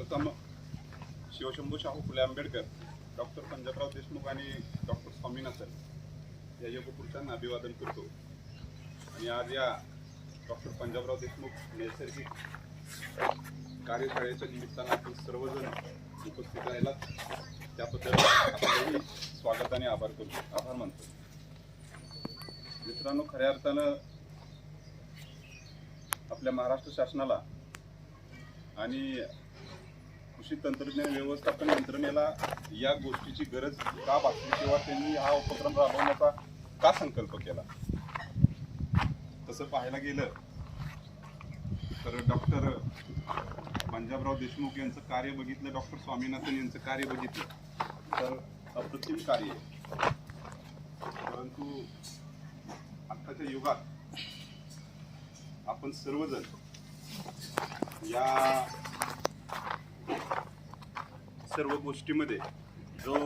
प्रथम शिवशंभू शाहू फुले आंबेडकर, डॉक्टर पंजाबराव देशमुख आणि डॉक्टर स्वामीनाथन या योगपुरुषांना अभिवादन करतो. आणि आज या डॉक्टर पंजाबराव देशमुख नैसर्गिक कार्यशाळेच्या निमित्तानं आपण सर्वजण उपस्थित राहिला त्याबद्दल आपल्याही स्वागताने आभार मानतो. मित्रांनो, खऱ्या अर्थानं आपल्या महाराष्ट्र शासनाला आणि कृषी तंत्रज्ञान व्यवस्थापन यंत्रणेला या गोष्टीची गरज का भासली किंवा त्यांनी हा उपक्रम राबवण्याचा का संकल्प केला. तसं पाहायला गेलं तर डॉक्टर पंजाबराव देशमुख यांचं कार्य बघितलं, डॉक्टर स्वामीनाथन यांचं कार्य बघितलं तर अप्रतिम कार्य आहे. परंतु आत्ताच्या युगात आपण सर्वजण या सर्व गोष्टीमध्ये जो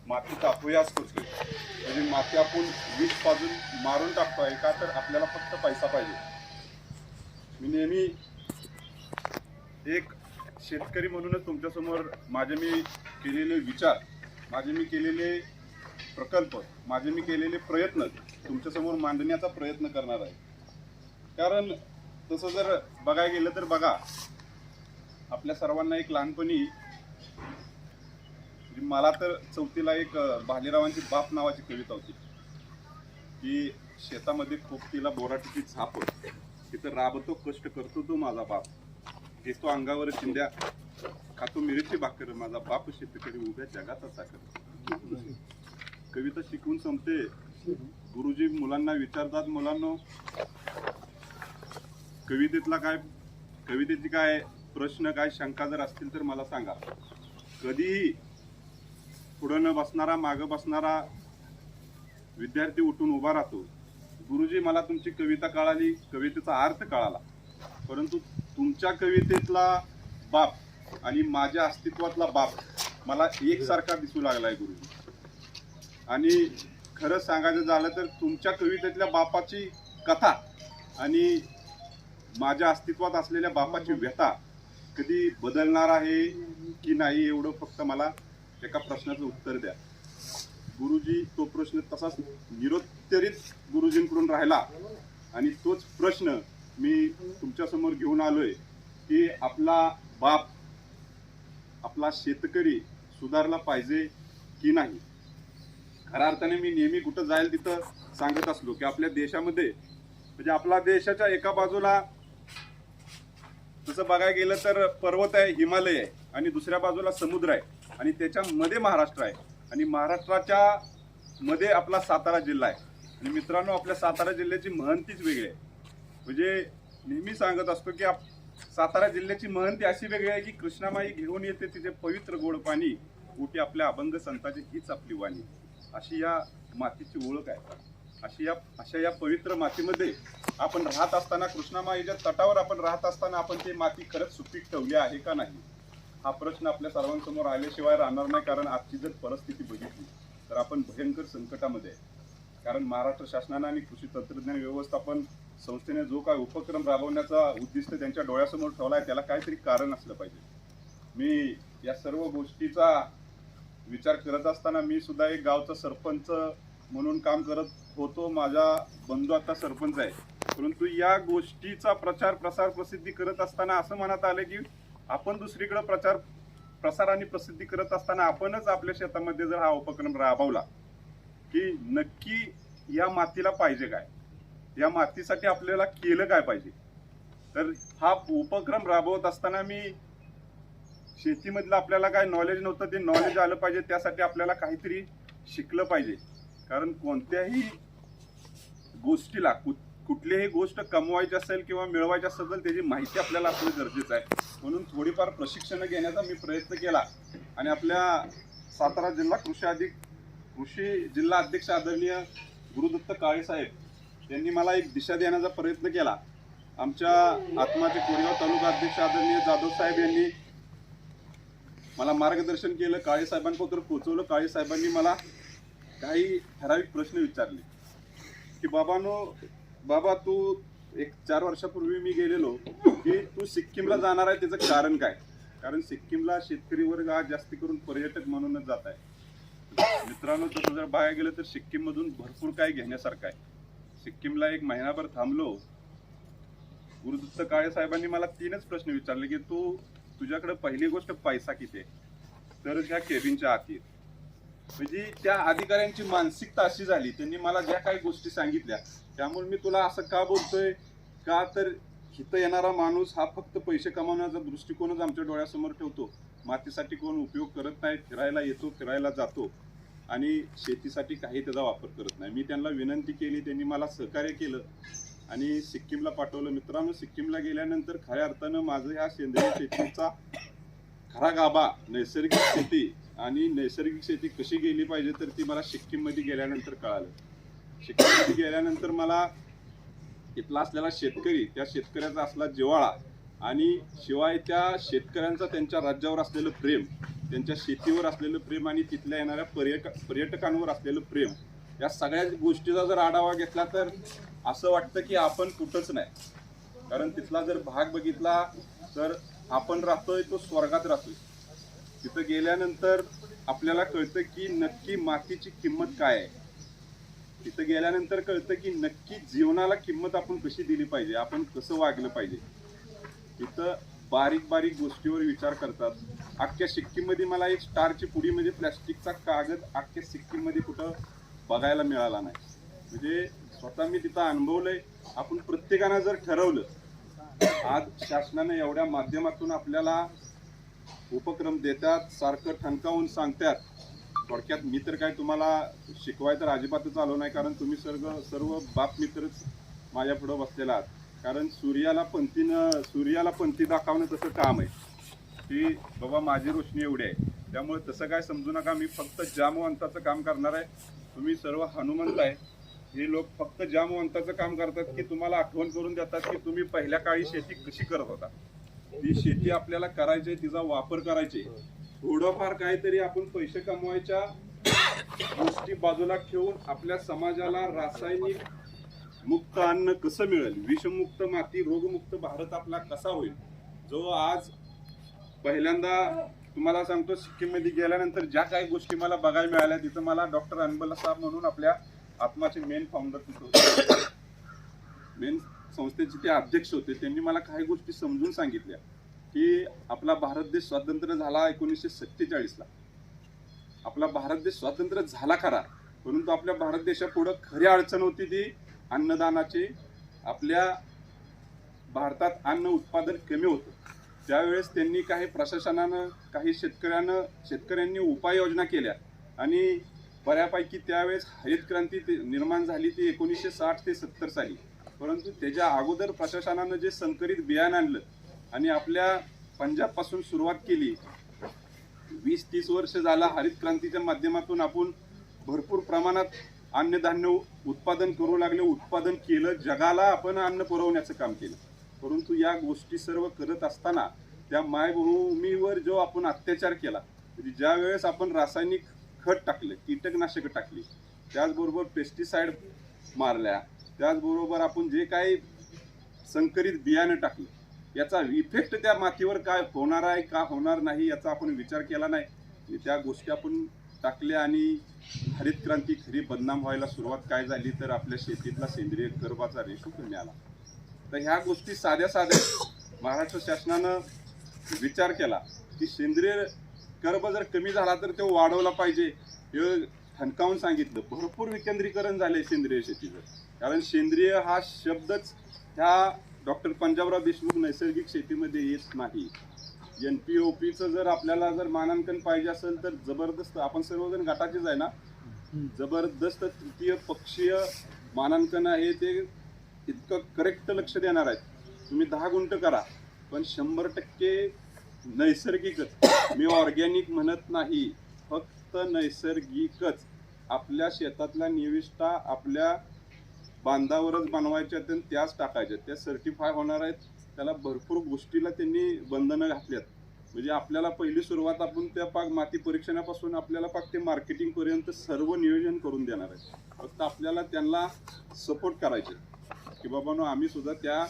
मातीचा अपव्यास करतोय, म्हणजे माती आपण वीज पाजून मारून टाकतोय का तर आपल्याला फक्त पैसा पाहिजे. मी नेहमी एक शेतकरी म्हणूनच तुमच्यासमोर माझे मी केलेले विचार, माझे मी केलेले प्रकल्प, माझे मी केलेले प्रयत्न तुमच्यासमोर मांडण्याचा प्रयत्न करणार आहे. कारण तसं जर बघायला गेलं तर बघा, आपल्या सर्वांना एक लहानपणी मला तर चौथीला एक भालेरावांची बाप नावाची कविता होती की शेतामध्ये खोपटीला बोराटीची झाप, तिथं राबतो कष्ट करतो तो माझा बाप, घेतो अंगावर चिंध्या, खातो मिरची भाकर, माझा बाप शेतकरी उभ्या जगाचा साखर. कविता शिकवून संपते. गुरुजी मुलांना विचारतात, मुलांनो कवितेची काय प्रश्न, काय शंका जर असतील तर मला सांगा. कधीही पुढं न बसणारा, मागं बसणारा विद्यार्थी उठून उभा राहतो. गुरुजी मला तुमची कविता कळाली, कवितेचा अर्थ कळाला, परंतु तुमच्या कवितेतला बाप आणि माझ्या अस्तित्वातला बाप मला एकसारखा दिसू लागलाय गुरुजी. आणि खरं सांगायचं झालं तर तुमच्या कवितेतल्या बापाची कथा आणि माझ्या अस्तित्वात असलेल्या बापाची व्यथा कधी बदलणार आहे की नाही, एवढं फक्त मला एका प्रश्नाचं उत्तर द्या. गुरुजी तो प्रश्न तसाच निरुत्तरित गुरुजींकडून राहिला आणि तोच प्रश्न मी तुमच्यासमोर घेऊन आलोय की आपला बाप, आपला शेतकरी सुधारला पाहिजे की नाही. खऱ्या अर्थाने मी नेहमी कुठं जाईल तिथं सांगत असलो की आपल्या देशामध्ये, म्हणजे आपला देशाच्या एका बाजूला तसं बघायला गेलं तर पर्वत आहे, हिमालय आहे, आणि दुसऱ्या बाजूला समुद्र आहे, आणि त्याच्यामध्ये महाराष्ट्र आहे, आणि महाराष्ट्राच्या मध्ये आपला सातारा जिल्हा आहे. आणि मित्रांनो, आपल्या सातारा जिल्ह्याची महंतीच वेगळी आहे. म्हणजे नेहमी सांगत असतो की सातारा जिल्ह्याची महंती अशी वेगळी आहे की कृष्णामाई घेऊन येते तिचे पवित्र गोड पाणी, उठी आपल्या अभंग संतांची हीच आपली वाणी. अशी या मातीची ओळख आहे. अशा या पवित्र मातीमध्ये आपण राहत असताना, कृष्णामाईच्या तटावर आपण राहत असताना आपण ती माती खरंच सुपीक ठेवली आहे का नाही, हा प्रश्न आपल्या सर्वांसमोर आल्याशिवाय राहणार नाही. कारण आजची जर परिस्थिती बघितली तर आपण भयंकर संकटामध्ये आहे. कारण महाराष्ट्र शासनाने आणि कृषी तंत्रज्ञान व्यवस्थापन संस्थेने जो काय उपक्रम राबवण्याचा उद्दिष्ट त्यांच्या डोळ्यासमोर ठेवला आहे, त्याला काहीतरी कारण असलं पाहिजे. मी या सर्व गोष्टीचा विचार करत असताना मी सुद्धा एक गावचा सरपंच म्हणून काम करत होतो. माझा बंधू आता सरपंच आहे. परंतु या गोष्टीचा प्रचार, प्रसार, प्रसिद्धी करत असताना असं मनात आलं की आपण दुसरीकडे प्रसार आणि प्रसिद्धी करत असताना आपणच आपल्या शेतामध्ये जर हा उपक्रम राबवला की नक्की या मातीला पाहिजे काय, या मातीसाठी आपल्याला केलं काय पाहिजे. तर हा उपक्रम राबवत असताना मी शेतीमधलं आपल्याला काय नॉलेज नव्हतं, ते नॉलेज आलं पाहिजे. त्यासाठी आपल्याला काहीतरी शिकलं पाहिजे. कारण कोणत्याही गोष्टीला, कुठलीही गोष्ट कमवायची असेल किंवा मिळवायची असेल तर त्याची माहिती आपल्याला असणं गरजेचं आहे. म्हणून थोडीफार प्रशिक्षण घेण्याचा मी प्रयत्न केला आणि आपल्या सातारा जिल्हा कृषी जिल्हा अध्यक्ष आदरणीय गुरुदत्त काळे साहेब यांनी मला एक दिशा देण्याचा प्रयत्न केला. आमच्या आत्माचे कोरेगाव तालुका अध्यक्ष आदरणीय जाधव साहेब यांनी मला मार्गदर्शन केलं. काळे साहेबांपर्यंत पोहोचवलं. काळे साहेबांनी मला काही ठराविक प्रश्न विचारले की बाबा तू एक 4 वर्षापूर्वी मी गेलेलो की तू सिक्कीमला जाणार आहे, त्याचं कारण काय. कारण सिक्कीमला शेतकरी वर्ग आज जास्त करून पर्यटक म्हणूनच जात आहे. मित्रांनो, तसं जर बघायला गेलं तर सिक्कीम मधून भरपूर काही घेण्यासारखं आहे. सिक्कीमला एक महिनाभर थांबलो. गुरुदत्त काळे साहेबांनी मला 3च प्रश्न विचारले की तुझ्याकडे पहिली गोष्ट पैसा किती आहे, तर ह्या केबिनच्या आत ये. म्हणजे त्या अधिकाऱ्यांची मानसिकता अशी झाली, त्यांनी मला ज्या काही गोष्टी सांगितल्या त्यामुळे मी तुला असं का बोलतोय का, तर इथं येणारा माणूस हा फक्त पैसे कमावण्याचा दृष्टिकोनच आमच्या डोळ्यासमोर ठेवतो. मातीसाठी कोण उपयोग करत नाही, फिरायला येतो फिरायला जातो आणि शेतीसाठी काही त्याचा वापर करत नाही. मी त्यांना विनंती केली, त्यांनी मला सहकार्य केलं आणि सिक्कीमला पाठवलं. मित्रांनो, सिक्कीमला गेल्यानंतर खऱ्या अर्थानं माझं ह्या सेंद्रिय शेतीचा खरा गाभा, नैसर्गिक शेती आणि नैसर्गिक शेती कशी गेली पाहिजे तर ती मला सिक्कीममध्ये गेल्यानंतर कळालं. सिक्कीममध्ये गेल्यानंतर मला इथला असलेला शेतकरी, त्या शेतकऱ्याचा असला जिव्हाळा आणि शिवाय त्या शेतकऱ्यांचा त्यांच्या राज्यावर असलेलं प्रेम, त्यांच्या शेतीवर असलेलं प्रेम आणि तिथल्या येणाऱ्या पर्यटकांवर असलेलं प्रेम, या सगळ्या गोष्टीचा जर आढावा घेतला तर असं वाटतं की आपण कुठंच नाही. कारण तिथला जर भाग बघितला तर आपण राहतोय तो स्वर्गात राहतोय. तिथं गेल्यानंतर आपल्याला कळतं की नक्की मातीची किंमत काय आहे. तिथं गेल्यानंतर कळतं की नक्की जीवनाला किंमत आपण कशी दिली पाहिजे, आपण कसं वागलं पाहिजे. तिथं बारीक बारीक गोष्टीवर विचार करतात. अख्ख्या सिक्कीममध्ये मला एक स्टारची पुडी म्हणजे प्लॅस्टिकचा कागद अख्ख्या सिक्कीममध्ये कुठं बघायला मिळाला नाही. म्हणजे स्वतः मी तिथं अनुभवलंय. आपण प्रत्येकानं जर ठरवलं, आज शासनाने एवढ्या माध्यमातून आपल्याला उपक्रम देतात, सारखं ठणकावून सांगतात. थोडक्यात मी तर काय तुम्हाला शिकवाय तर अजिबातच आलो नाही, कारण तुम्ही सर्व बाप मित्रच माझ्या पुढे बसलेला आहात. कारण सूर्याला पंथी दाखवणं तसं काम आहे की बाबा माझी रोशनी एवढी आहे. त्यामुळे तसं काय समजू नका, मी फक्त जामवंताचं काम करणार आहे. तुम्ही सर्व हनुमंत आहे. हे लोक फक्त जामवंताचं काम करतात की तुम्हाला आठवण करून देतात की तुम्ही पहिल्या काळी शेती कशी करत होता. ती शेती आपल्याला करायची, तिचा वापर करायचे. थोडंफार काहीतरी आपण पैसे कमवायच्या गोष्टी बाजूला ठेवून आपल्या समाजाला रासायनिक मुक्त अन्न कसं मिळेल, विषमुक्त माती, रोगमुक्त भारत आपला कसा होईल, जो आज पहिल्यांदा तुम्हाला सांगतो. सिक्कीम मध्ये गेल्यानंतर ज्या काही गोष्टी मला बघायला मिळाल्या, तिथं मला डॉक्टर अनबल साहेब म्हणून आपल्या आत्माचे मेन फाउंडर तिथं, मेन संस्थेचे ते अध्यक्ष होते. त्यांनी मला काही गोष्टी समजून सांगितल्या की आपला भारत देश स्वातंत्र्य झाला 1947ला. आपला भारत देश स्वातंत्र्य झाला खरा, परंतु आपल्या भारत देशापुढं खरी अडचण होती ती अन्नदानाची. आपल्या भारतात अन्न उत्पादन कमी होतं. त्यावेळेस त्यांनी काही प्रशासनानं, काही शेतकऱ्यांनी उपाययोजना केल्या आणि बऱ्यापैकी त्यावेळेस हरित क्रांती निर्माण झाली ती 1960 ते 70 साली. परंतु त्याच्या अगोदर प्रशासनानं जे संकरित बियाणं आणलं आणि आपल्या पंजाब पासून सुरुवात केली. 20-30 वर्ष झाला हरित क्रांतीच्या माध्यमातून आपण भरपूर प्रमाणात अन्नधान्य उत्पादन करू लागले, उत्पादन केलं, जगाला आपण अन्न पुरवण्याचं काम केलं. परंतु या गोष्टी सर्व करत असताना त्या मायभूमीवर जो आपण अत्याचार केला, म्हणजे ज्या वेळेस आपण रासायनिक खत टाकले, कीटकनाशक टाकली, त्याचबरोबर पेस्टिसाइड मारल्या, त्याचबरोबर आपण जे काही संकरित बियाणं टाकलं, याचा इफेक्ट त्या मातीवर काय होणार आहे का होणार नाही याचा आपण विचार केला नाही. त्या गोष्टी आपण टाकल्या आणि हरित क्रांती खरी बदनाम व्हायला सुरुवात काय झाली तर आपल्या शेतीतला सेंद्रिय कर्बाचा रेशो कमी आला. तर ह्या गोष्टी साध्या महाराष्ट्र शासनानं विचार केला की सेंद्रिय कर्ब जर कमी झाला तर तो वाढवला पाहिजे. हे ठणकावून सांगितलं. भरपूर विकेंद्रीकरण झाले सेंद्रिय शेतीचं. कारण सेंद्रिय हा शब्दच ह्या डॉक्टर पंजाबराव देशमुख नैसर्गिक शेतीमध्ये येत नाही. NPOPचं जर आपल्याला जर मानांकन पाहिजे असेल तर जबरदस्त, आपण सर्वजण गटाचेच आहे ना, जबरदस्त तृतीय पक्षीय मानांकन आहे. ते इतकं करेक्ट लक्ष देणार आहेत. तुम्ही 10 गुंठ करा, पण 100% नैसर्गिकच. मी ऑर्गॅनिक म्हणत नाही, फक्त नैसर्गिकच. आपल्या शेतातल्या निविष्ठा आपल्या बांधावरच बनवायच्या, त्याच टाकायच्या, त्या सर्टिफाय होणार आहेत. त्याला भरपूर गोष्टीला त्यांनी बंधनं घातल्यात. म्हणजे आपल्याला पहिली सुरुवात आपण त्या पाक माती परीक्षणापासून आपल्याला पाक ते मार्केटिंग पर्यंत सर्व नियोजन करून देणार आहे. फक्त आपल्याला त्यांना सपोर्ट करायचे की बाबांनो आम्ही सुद्धा त्या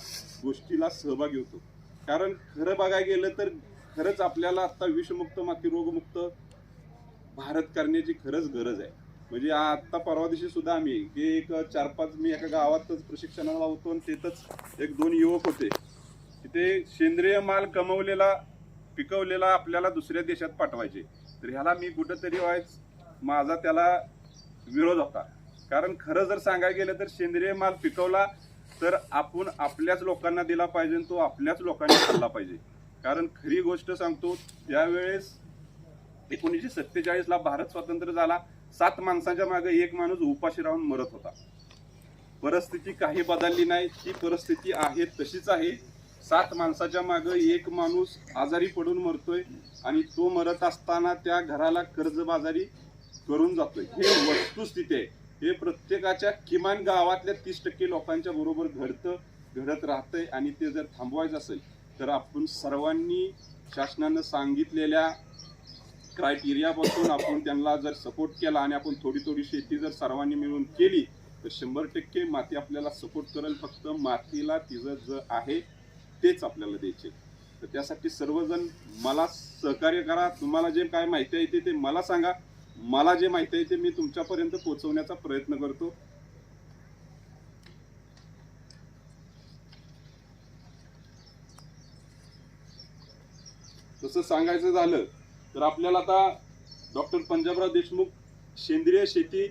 गोष्टीला सहभागी होतो. कारण खरं बघायला गेलं तर खरंच आपल्याला आता विषमुक्त माती रोगमुक्त भारत करण्याची खरंच गरज आहे. म्हणजे आता परवा दिवशी सुद्धा आम्ही एक 4-5 मी एका गावातच प्रशिक्षणाला होतो आणि तिथंच एक 2 युवक होते. तिथे सेंद्रिय माल कमवलेला पिकवलेला आपल्याला दुसऱ्या देशात पाठवायचे. तर ह्याला मी कुठंतरी माझा त्याला विरोध होता. कारण खरं जर सांगायला गेलं तर सेंद्रिय माल पिकवला तर आपण आपल्याच लोकांना दिला पाहिजे, तो आपल्याच लोकांनी खाल्ला पाहिजे. कारण खरी गोष्ट सांगतो, त्यावेळेस 1947ला भारत स्वतंत्र झाला. 7 माणसांच्या मागे 1 माणूस उपाशी राहून मरत होता. परिस्थिती काही बदलली नाही, ती परिस्थिती आहे तशीच आहे. 7 माणसाच्या मागे 1 माणूस आजारी पडून मरतोय आणि तो मरत असताना त्या घराला कर्जबाजारी करून जातोय. हे वस्तुस्थिती आहे. हे प्रत्येकाच्या किमान गावातल्या 30% लोकांच्या बरोबर घडत राहतंय. आणि ते जर थांबवायचं असेल तर आपण सर्वांनी शासनानं सांगितलेल्या क्रायटेरियापासून आपण त्यांना जर सपोर्ट केला आणि आपण थोडी शेती जर सर्वांनी मिळून केली तर 100% माती आपल्याला सपोर्ट करेल. फक्त मातीला तिचं जे आहे तेच आपल्याला द्यायचे. तर त्यासाठी सर्वजण मला सहकार्य करा. तुम्हाला जे काय माहिती आहे ते मला सांगा. मला जे माहिती आहे ते मी तुमच्यापर्यंत पोहोचवण्याचा प्रयत्न करतो. तसं सांगायचं झालं तर आपल्याला आता डॉक्टर पंजाबराव देशमुख सेंद्रिय शेती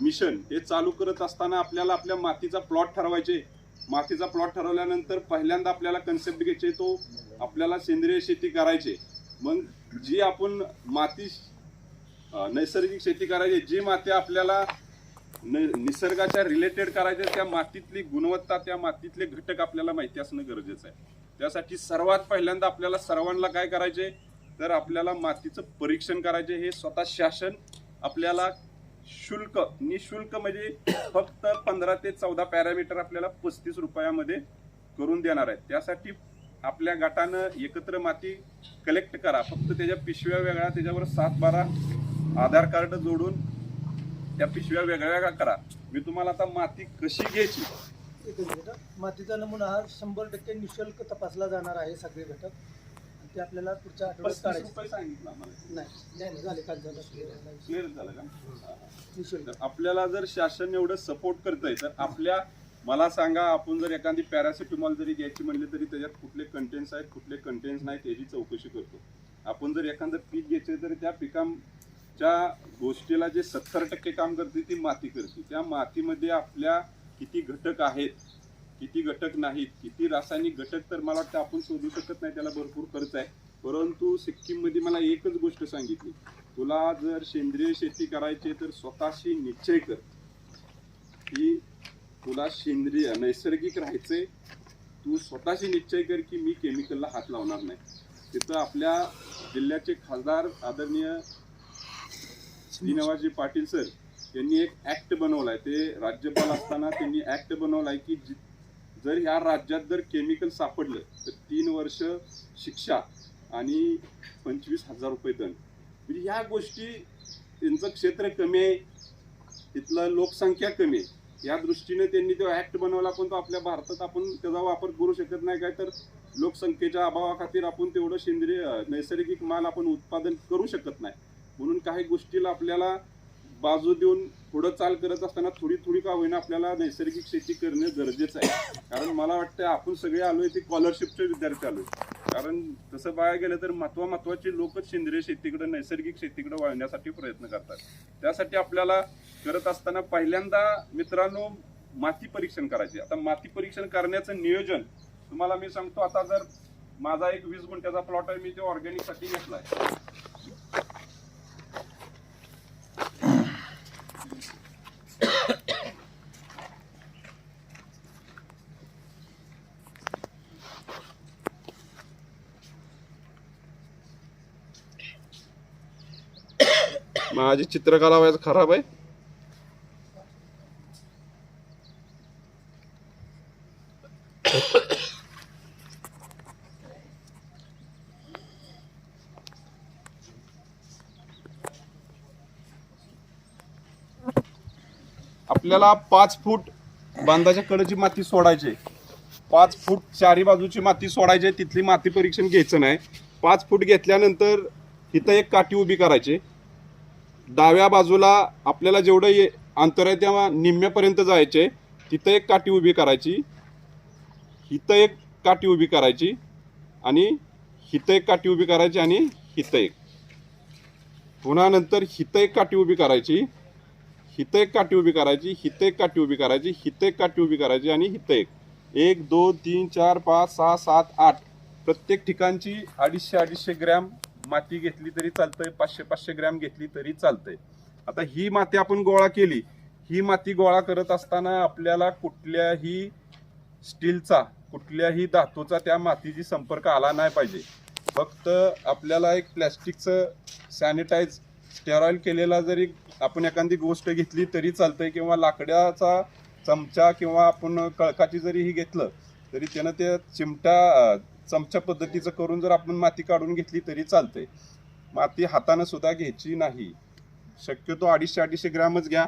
मिशन हे चालू करत असताना आपल्याला आपल्या मातीचा प्लॉट ठरवायचे. मातीचा प्लॉट ठरवल्यानंतर पहिल्यांदा आपल्याला कन्सेप्ट घ्यायचे, तो आपल्याला सेंद्रिय शेती करायचे. मग जी आपण माती नैसर्गिक शेती करायची, जी माती आपल्याला निसर्गाच्या रिलेटेड करायचे, त्या मातीतली गुणवत्ता, त्या मातीतले घटक आपल्याला माहिती असणं गरजेचं आहे. त्यासाठी सर्वात पहिल्यांदा आपल्याला सर्वांना काय करायचे तर आपल्याला मातीचं परीक्षण करायचे. हे स्वतः शासन आपल्याला निशुल्क म्हणजे फक्त 15 ते 14 पॅरामीटर आपल्याला 35 रुपयामध्ये करून देणार आहेत. त्यासाठी आपल्या गटानं एकत्र माती कलेक्ट करा. फक्त त्याच्या पिशव्या वेगळ्या, त्याच्यावर 7-12 आधार कार्ड जोडून त्या पिशव्या वेगळ्या करा. मी तुम्हाला आता माती कशी घ्यायची, मातीचा नमुना हा 100% निशुल्क तपासला जाणार आहे. सगळे घटक ते आपल्याला पुढच्या आठवड्यात काढायचे. सांगितलं आम्हाला नाही झाले काल झालं क्लिअर झालं का? निशुल्क. आपल्याला जर शासन एवढं सपोर्ट करतंय तर मला सांगा, आपण जर एखादी पॅरासिटामॉल जरी घ्यायची म्हणली तरी त्याच्यात कुठले कंटेंट्स आहेत कुठले कंटेंट्स नाहीत याची चौकशी करतो. आपण जर एखादं पीक घ्यायचं तर त्या पिकाच्या गोष्टीला जे 70% काम करते ती माती करते. त्या मातीमध्ये आपल्या किती घटक आहेत, किती घटक नाहीत, किती रासायनिक घटक, तर मला वाटतं आपण शोधू शकत नाही, त्याला भरपूर खर्च आहे. परंतु सिक्कीममध्ये मला एकच गोष्ट सांगितली, तुला जर सेंद्रिय शेती करायची तर स्वतःशी निश्चय कर की तुला सेंद्रिय नैसर्गिक राहायचंय. तू स्वतःशी निश्चय कर की मी केमिकलला हात लावणार नाही. तिथं आपल्या जिल्ह्याचे खासदार आदरणीय श्रीनिवासजी पाटील सर यांनी एक ऍक्ट बनवलाय. ते राज्यपाल असताना त्यांनी ऍक्ट बनवलाय की जर ह्या राज्यात जर केमिकल सापडलं तर 3 वर्ष शिक्षा आणि 25,000 रुपये दंड. म्हणजे ह्या गोष्टी, त्यांचं क्षेत्र कमी आहे, तिथलं लोकसंख्या कमी आहे, या दृष्टीने त्यांनी तो ऍक्ट बनवला. पण तो आपल्या भारतात आपण त्याचा वापर करू शकत नाही. काय तर लोकसंख्येच्या अभावाखातीर आपण तेवढं सेंद्रिय नैसर्गिक माल आपण उत्पादन करू शकत नाही. म्हणून काही गोष्टीला आपल्याला बाजू देऊन पुढं चाल करत असताना थोडी का होईना आपल्याला नैसर्गिक शेती करणं गरजेचं आहे. कारण मला वाटतं आपण सगळे आलोय ते स्कॉलरशिपचे विद्यार्थी आलोय. कारण तसं बघायला गेलं तर महत्वाचे लोकच सेंद्रिय शेतीकडे नैसर्गिक शेतीकडे वळण्यासाठी प्रयत्न करतात. त्यासाठी आपल्याला करत असताना पहिल्यांदा मित्रांनो माती परीक्षण करायचे. आता माती परीक्षण करण्याचं नियोजन तुम्हाला मी सांगतो. आता जर माझा एक 20 गुंठ्याचा प्लॉट आहे, मी तो ऑर्गॅनिक साठी घेतलाय. माझी चित्रकला व्हायचं खराब आहे. आपल्याला 5 फूट बांधाच्या कडेची माती सोडायची. 5 फूट चारी बाजूची माती सोडायची. तिथली माती परीक्षण घ्यायचं नाही. 5 फूट घेतल्यानंतर इथं एक काठी उभी करायची. डाव्या बाजूला आपल्याला जेवढं अंतर आहे तेव्हा निम्म्यापर्यंत जायचे. तिथं एक काठी उभी करायची, इथं एक काठी उभी करायची आणि इथं एक काठी उभी करायची आणि इथं एक. पुन्हा नंतर इथं एक काठी उभी करायची, इथं एक काठी उभी करायची, इथं एक काठी उभी करायची, इथं एक काठी उभी करायची आणि इथं एक. 1 2 3 4 5 6 7 8 प्रत्येक ठिकाणची 250-250 ग्रॅम माती घेतली तरी चालतंय, 500-500 ग्रॅम घेतली तरी चालतंय. आता ही माती आपण गोळा केली. ही माती गोळा करत असताना आपल्याला कुठल्याही स्टीलचा, कुठल्याही धातूचा त्या मातीशी संपर्क आला नाही पाहिजे. फक्त आपल्याला एक प्लॅस्टिकचं सॅनिटाईज स्टेरॉइल केलेला जरी आपण एखादी गोष्ट घेतली तरी चालतंय, किंवा लाकडाचा चमचा किंवा आपण कळकाची जरी ही घेतलं तरी त्यानं ते चमचा पद्धतीचं करून जर आपण माती काढून घेतली तरी चालतंय. माती हाताने सुद्धा घ्यायची नाही. शक्यतो 250-250 ग्रॅमच घ्या.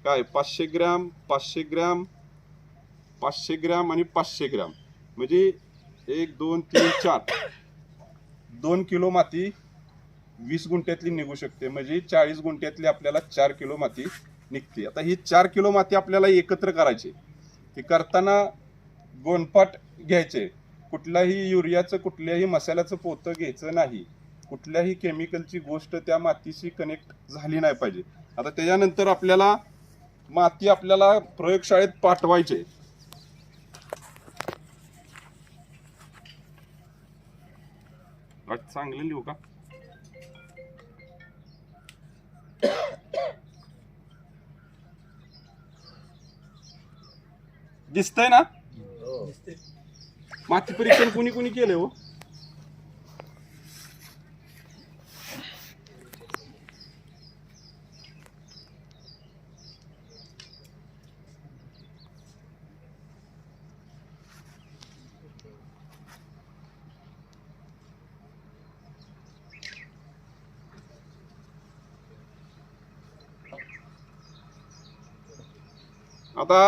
काय 500 ग्रॅम 500 ग्रॅम 500 ग्रॅम आणि 500 ग्रॅम म्हणजे 1 2 3 4 2 किलो माती 20 गुंठ्यातली निघू शकते. म्हणजे 40 गुंठ्यातली आपल्याला 4 किलो माती निघते. आता ही 4 किलो माती आपल्याला एकत्र करायची. ती करताना गोणपाट घ्यायचे. कुठलाही युरियाचं कुठल्याही मसाल्याचं पोतं घ्यायचं नाही. कुठल्याही केमिकलची गोष्ट त्या मातीशी कनेक्ट झाली नाही पाहिजे. आता त्याच्यानंतर आपल्याला माती आपल्याला प्रयोगशाळेत पाठवायचे. चांगलं लिहू का? दिसतंय ना? माती परीक्षण कोणी कोणी केलंय हो? आता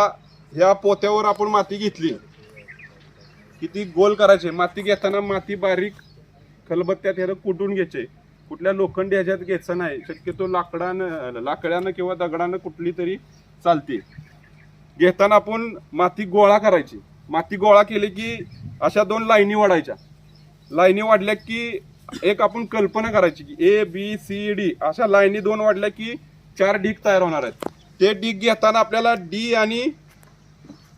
ह्या पोत्यावर आपण माती घेतली, किती गोल करायचे. माती घेताना माती बारीक खलबत्त्यात ह्याला कुटून घ्यायचे. कुठल्या लोखंडी ह्याच्यात घ्यायचं नाही. शक्यतो लाकडानं किंवा दगडानं कुठली तरी चालते. घेताना आपण माती गोळा करायची. माती गोळा केली की अशा 2 लाईनी वाढायच्या. लाईनी वाढल्या की एक आपण कल्पना करायची की ABCD अशा लाईनी 2 वाढल्या की 4 ढीग तयार होणार आहेत. ते ढीग घेताना आपल्याला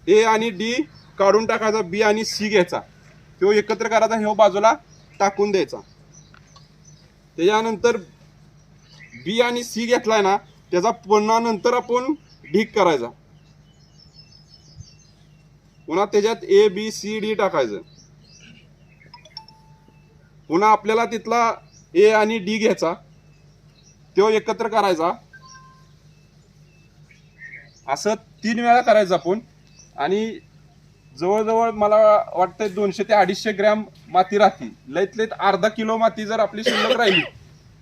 A आणि D काढून टाकायचा, B आणि C घ्यायचा, तो एकत्र करायचा, ह्यो बाजूला टाकून द्यायचा. त्याच्यानंतर B आणि C घेतलाय ना, त्याचा पुन्हा नंतर आपण ढीग करायचा. पुन्हा त्याच्यात ABCD टाकायचं. पुन्हा आपल्याला तिथला A आणि D घ्यायचा, तो एकत्र करायचा. असं 3 वेळा करायचं आपण. आणि जवळजवळ मला वाटतंय 200 ते 250 ग्रॅम माती राहते. लईत लईत अर्धा किलो माती जर आपली शिल्लक राहिली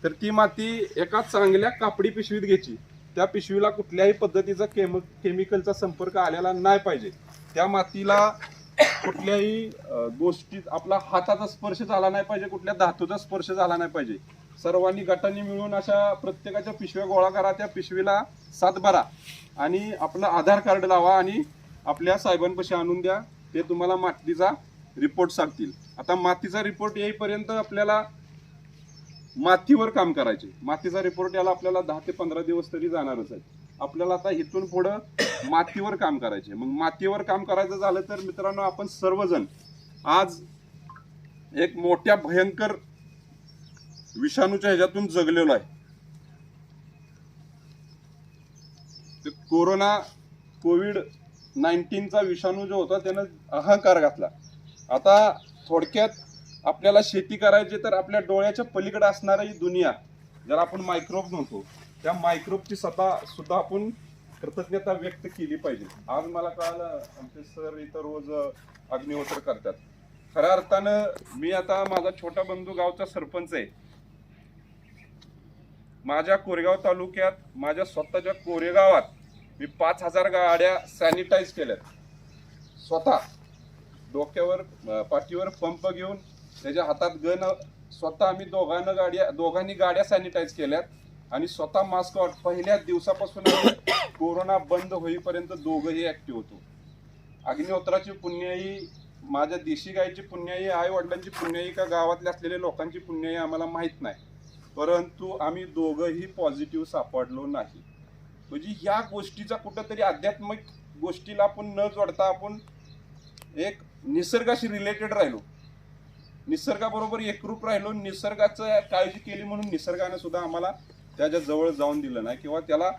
तर ती माती एका चांगल्या कापडी पिशवीत घ्यायची. त्या पिशवीला कुठल्याही पद्धतीचा केमिकलचा संपर्क आलेला नाही पाहिजे. त्या मातीला कुठल्याही गोष्टीत आपला हाताचा स्पर्श झाला नाही पाहिजे, कुठल्या धातूचा स्पर्श झाला नाही पाहिजे. सर्वांनी गटांनी मिळून अशा प्रत्येकाच्या पिशव्या गोळा करा, त्या पिशवीला 7 भरा आणि आपलं आधार कार्ड लावा आणि आपल्या साहेबांपाशी आणून द्या. ते तुम्हाला मातीचा रिपोर्ट सांगतील. आता मातीचा रिपोर्ट येईपर्यंत आपल्याला मातीवर काम करायचे. मातीचा रिपोर्ट याला आपल्याला 10 ते 15 दिवस तरी जाणारच आहे. आपल्याला आता इथून पुढं मातीवर काम करायचे. मग मातीवर काम करायचं झालं तर मित्रांनो, आपण सर्वजण आज एक मोठ्या भयंकर विषाणूच्या ह्याच्यातून जगलेलो आहे. कोविड-19चा विषाणू जो होता त्यानं अहंकार घातला. आता थोडक्यात आपल्याला शेती करायची तर आपल्या डोळ्याच्या पलीकडे असणारी दुनिया, ज्याला आपण मायक्रोब म्हणतो, त्या मायक्रोबची सुद्धा आपण कृतज्ञता व्यक्त केली पाहिजे. आज मला कळालं आमचे सर इथं रोज अग्निहोत्र करतात. खऱ्या अर्थानं मी आता माझा छोटा बंधू गावचा सरपंच आहे. माझ्या कोरेगाव तालुक्यात, माझ्या स्वतःच्या कोरेगावात मी 5000 गाड्या सॅनिटाईज केल्यात. स्वतः डोक्यावर पाठीवर पंप घेऊन त्याच्या हातात गन, स्वतः आम्ही दोघांनी गाड्या सॅनिटाईज केल्यात आणि स्वतः मास्क पहिल्या दिवसापासून आम्ही कोरोना बंद होईपर्यंत दोघंही ऍक्टिव्ह होतो. अग्निहोत्राची पुण्याई, माझ्या देशी गायची पुण्याई, आई वडिलांची पुण्याई का गावातल्या असलेल्या लोकांची पुण्याई आम्हाला माहित नाही, परंतु आम्ही दोघंही पॉझिटिव्ह सापडलो नाही. म्हणजे या गोष्टीचा कुठंतरी आध्यात्मिक गोष्टीला आपण न जोडता आपण एक निसर्गाशी रिलेटेड राहिलो, निसर्गाबरोबर एकरूप राहिलो, निसर्गाचं काळजी केली म्हणून निसर्गाने सुद्धा आम्हाला त्याच्या जवळ जाऊन दिलं नाही किंवा त्याला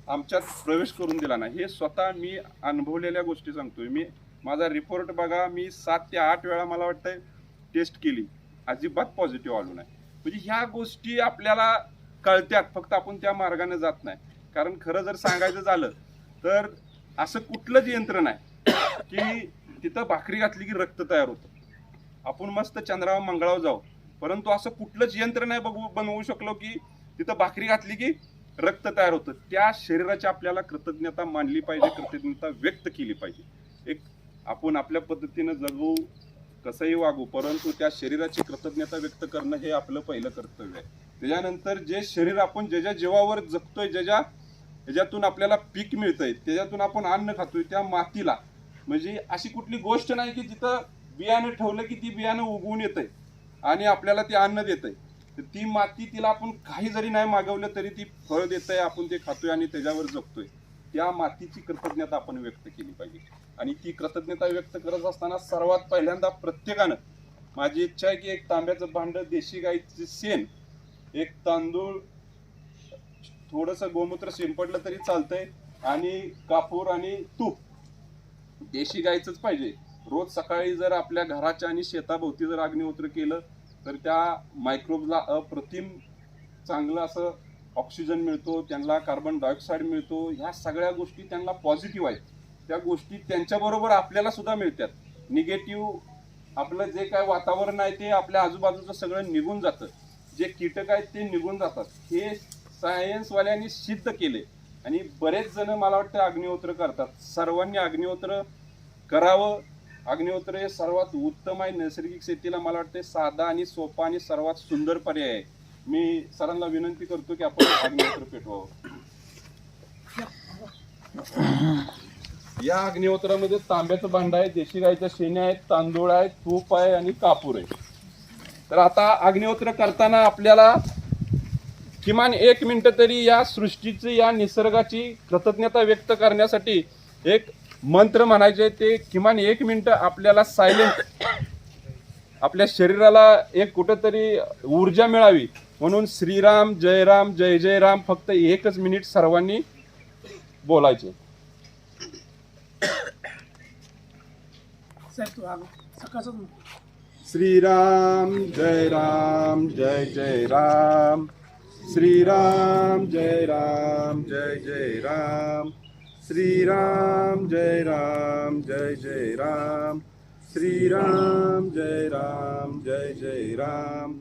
आमच्यात प्रवेश करून दिला नाही. हे स्वतः मी अनुभवलेल्या गोष्टी सांगतोय. मी माझा रिपोर्ट बघा, मी 7 ते 8 वेळा मला वाटतं टेस्ट केली, अजिबात पॉझिटिव्ह आलो नाही. म्हणजे ह्या गोष्टी आपल्याला कळत्यात, फक्त आपण त्या मार्गाने जात नाही. कारण खरं जर सांगायचं झालं तर असं कुठलंच यंत्र नाही की तिथं भाकरी घातली की रक्त तयार होतं. आपण मस्त चंद्रावर मंगळावर जाऊ, परंतु असं कुठलंच यंत्र नाही बनवू शकलो की तिथं भाकरी घातली की रक्त तयार होतं. त्या शरीराची आपल्याला कृतज्ञता मानली पाहिजे, कृतज्ञता व्यक्त केली पाहिजे. एक आपण आपल्या पद्धतीनं जगू, कसंही वागू, परंतु त्या शरीराची कृतज्ञता व्यक्त करणं हे आपलं पहिलं कर्तव्य आहे. त्याच्यानंतर जे शरीर आपण ज्याच्या जीवावर जगतोय, ज्याच्यातून आपल्याला पीक मिळतंय, त्याच्यातून आपण अन्न खातोय, त्या मातीला म्हणजे अशी कुठली गोष्ट नाही की तिथं बियाणं ठेवलं की ती बियाणं उगवून येतंय आणि आपल्याला ते अन्न देतंय. तर ती माती, तिला आपण काही जरी नाही मागवलं तरी ती फळ देतंय, आपण ते खातोय आणि त्याच्यावर जगतोय. त्या मातीची कृतज्ञता आपण व्यक्त केली पाहिजे. आणि ती कृतज्ञता व्यक्त करत असताना सर्वात पहिल्यांदा प्रत्येकानं, माझी इच्छा आहे की एक तांब्याचं भांड, देशी गाईची शेण, एक तांदूळ, थोडंसं गोमूत्र शिंपडलं तरी चालतंय आणि कापूर आणि तूप देशी गाईचंच पाहिजे. रोज सकाळी जर आपल्या घराच्या आणि शेताभोवती जर अग्निहोत्र केलं तर त्या मायक्रोबला अप्रतिम चांगलं असं ऑक्सिजन मिळतो, त्यांना कार्बन डायऑक्साईड मिळतो. ह्या सगळ्या गोष्टी त्यांना पॉझिटिव्ह आहेत. त्या गोष्टी त्यांच्याबरोबर आपल्याला सुद्धा मिळतात. निगेटिव्ह आपलं जे काय वातावरण आहे ते आपल्या आजूबाजूचं सगळं निघून जातं, जे कीटक आहेत ते निघून जातात. हे सायन्सवाल्यांनी सिद्ध केले आणि बरेच जण मला वाटतं अग्निहोत्र करतात. सर्वांनी अग्निहोत्र करावं. अग्निहोत्र हे सर्वात उत्तम आहे. नैसर्गिक शेतीला मला वाटतं साधा आणि सोपा आणि सर्वात सुंदर पर्याय आहे. मी सरांना विनंती करतो की आपण अग्निहोत्र पेटवावं. या अग्निहोत्रामध्ये तांब्याचं भांड आहे, देशी गाईच्या शेण्या आहेत, तांदूळ आहे, तूप आहे आणि कापूर आहे. तर आता अग्निहोत्र करताना आपल्याला किमान 1 मिनिट तरी या सृष्टीची, या निसर्गाची कृतज्ञता व्यक्त करण्यासाठी एक मंत्र म्हणायचे. ते किमान 1 मिनिट आपल्याला सायलेंट, आपल्या शरीराला एक कुठंतरी ऊर्जा मिळावी म्हणून श्रीराम जय राम जय जय राम फक्त 1 मिनिट सर्वांनी बोलायचे. श्रीराम जय राम जय जय राम, श्रीराम जय राम जय जय राम, श्रीराम जय राम जय जय राम, श्रीराम जय राम जय जय राम,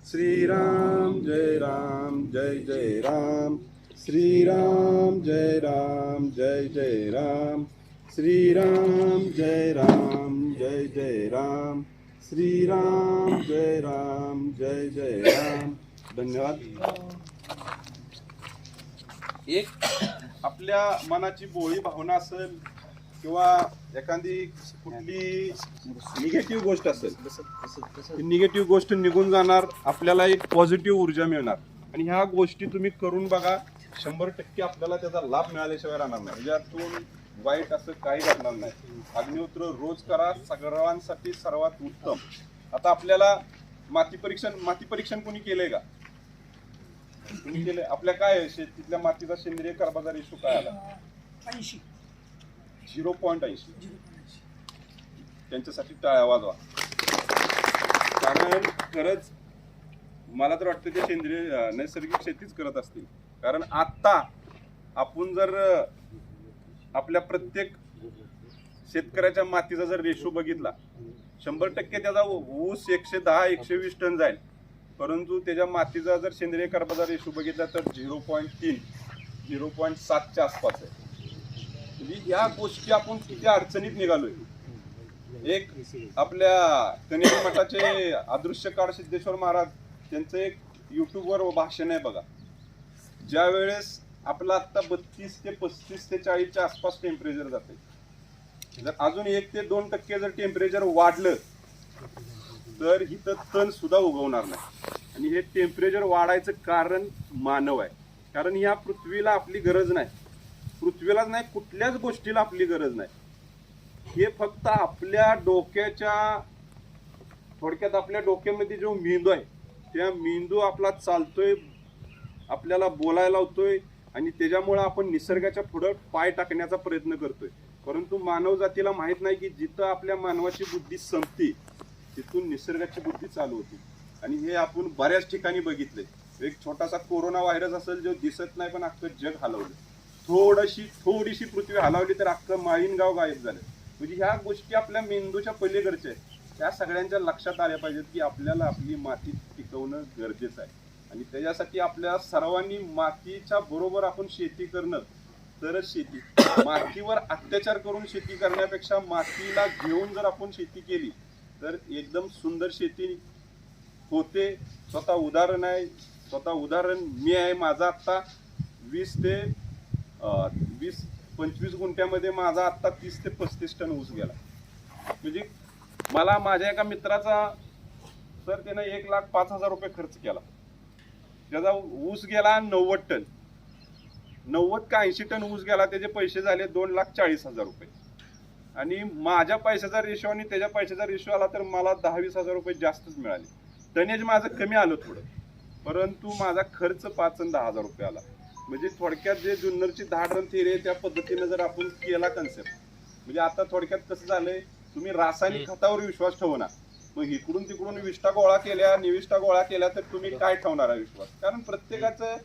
श्रीराम जय राम जय जय राम, श्रीराम जय राम जय जय राम, श्रीराम जय राम जय जय राम, श्रीराम जय राम जय जय राम. धन्यवाद. एक आपल्या मनाची बोळी भावना असेल किंवा एखादी कुठली निगेटिव्ह गोष्ट असेल, निगेटिव्ह गोष्ट निघून जाणार, आपल्याला एक पॉझिटिव्ह ऊर्जा मिळणार. आणि ह्या गोष्टी तुम्ही करून बघा, 100% आपल्याला त्याचा लाभ मिळाल्याशिवाय राहणार नाही. यातून वाईट असं काही घडणार नाही. अग्निहोत्र रोज करा, सर्वांसाठी सर्वात उत्तम. आता आपल्याला माती परीक्षण कोणी केलंय का? तुम्ही केले? आपल्या काय शेतीतल्या मातीचा सेंद्रिय कर्बाचा रेशो काय आला? 0.80. त्यांच्यासाठी टाळ्या वाजवा. कारण खरंच मला तर वाटतं ते सेंद्रिय नैसर्गिक शेतीच करत असतील. कारण आता आपण जर आपल्या प्रत्येक शेतकऱ्याच्या मातीचा जर रेशो बघितला, 100% त्याचा ऊस 110-120 टन जाईल. परंतु त्याच्या मातीचा जर सेंद्रिय कर्बाचा रेशो बघितला तर 0.3, 0.7च्या आसपास आहे. म्हणजे या गोष्टी आपण किती अडचणीत निघालोय. एक आपल्या कनेरी मठाचे अदृश्य काळ सिद्धेश्वर महाराज त्यांचं एक युट्यूबवर भाषण आहे बघा. ज्या वेळेस आपलं आता 32 ते 35 ते 40च्या आसपास टेम्परेचर जाते, जर अजून 1 ते 2% जर टेम्परेचर वाढलं तर इथं तण सुद्धा उगवणार नाही. आणि हे टेम्परेचर वाढायचं कारण मानव आहे. कारण या पृथ्वीला आपली गरज नाही, पृथ्वीलाच नाही कुठल्याच गोष्टीला आपली गरज नाही. हे फक्त आपल्या डोक्याच्या, थोडक्यात आपल्या डोक्यामध्ये जो मेंदू आहे त्या मेंदू आपला चालतोय, आपल्याला बोलायला लावतोय आणि त्याच्यामुळे आपण निसर्गाच्या पुढं पाय टाकण्याचा प्रयत्न करतोय. परंतु मानव जातीला माहित नाही की जिथं आपल्या मानवाची बुद्धी संपते तिथून निसर्गाची बुद्धी चालू होती. आणि हे आपण बऱ्याच ठिकाणी बघितलंय. एक छोटासा कोरोना व्हायरस असेल जो दिसत नाही पण अख्खं जग हलवलं. थोडीशी पृथ्वी हलवली तर अख्खं माळीन गाव गायब झालं. म्हणजे ह्या गोष्टी आपल्या मेंदूच्या पलीकडच्या आहेत. त्या सगळ्यांच्या लक्षात आल्या पाहिजेत की आपल्याला आपली माती टिकवणं गरजेचं आहे. आणि त्याच्यासाठी आपल्या सर्वांनी मातीच्या बरोबर आपण शेती करणं तरच शेती. मातीवर अत्याचार करून शेती करण्यापेक्षा मातीला घेऊन जर आपण शेती केली तर एकदम सुंदर शेती होते. स्वतः उदाहरण मी आहे. माझा आत्ता 20 ते 20-25 गुंठ्यामध्ये माझा आत्ता 30 ते 35 टन ऊस गेला. म्हणजे मला माझ्या एका मित्राचा सर त्यानं 1,05,000 रुपये खर्च केला. त्याचा ऊस गेला 90 टन, 90 का 80 टन ऊस गेला. त्याचे पैसे झाले 2,40,000 रुपये. आणि माझ्या पैशाचा रेशो आणि त्याच्या पैशाचा रेशो आला तर मला 10-20,000 रुपये जास्तच मिळाले. टनेज माझं कमी आलं थोडं, परंतु माझा खर्च 5 आणि 10,000 रुपये आला. म्हणजे थोडक्यात जे जुन्नरची 10 टन थेरी आहे त्या पद्धतीनं जर आपण केला कन्सेप्ट, म्हणजे आता थोडक्यात कसं झालंय, तुम्ही रासायनिक खतावर विश्वास ठेवू ना. मग इकडून तिकडून निविष्ठा गोळा केल्या तर तुम्ही काय ठेवणार आहे विश्वास? कारण प्रत्येकाचं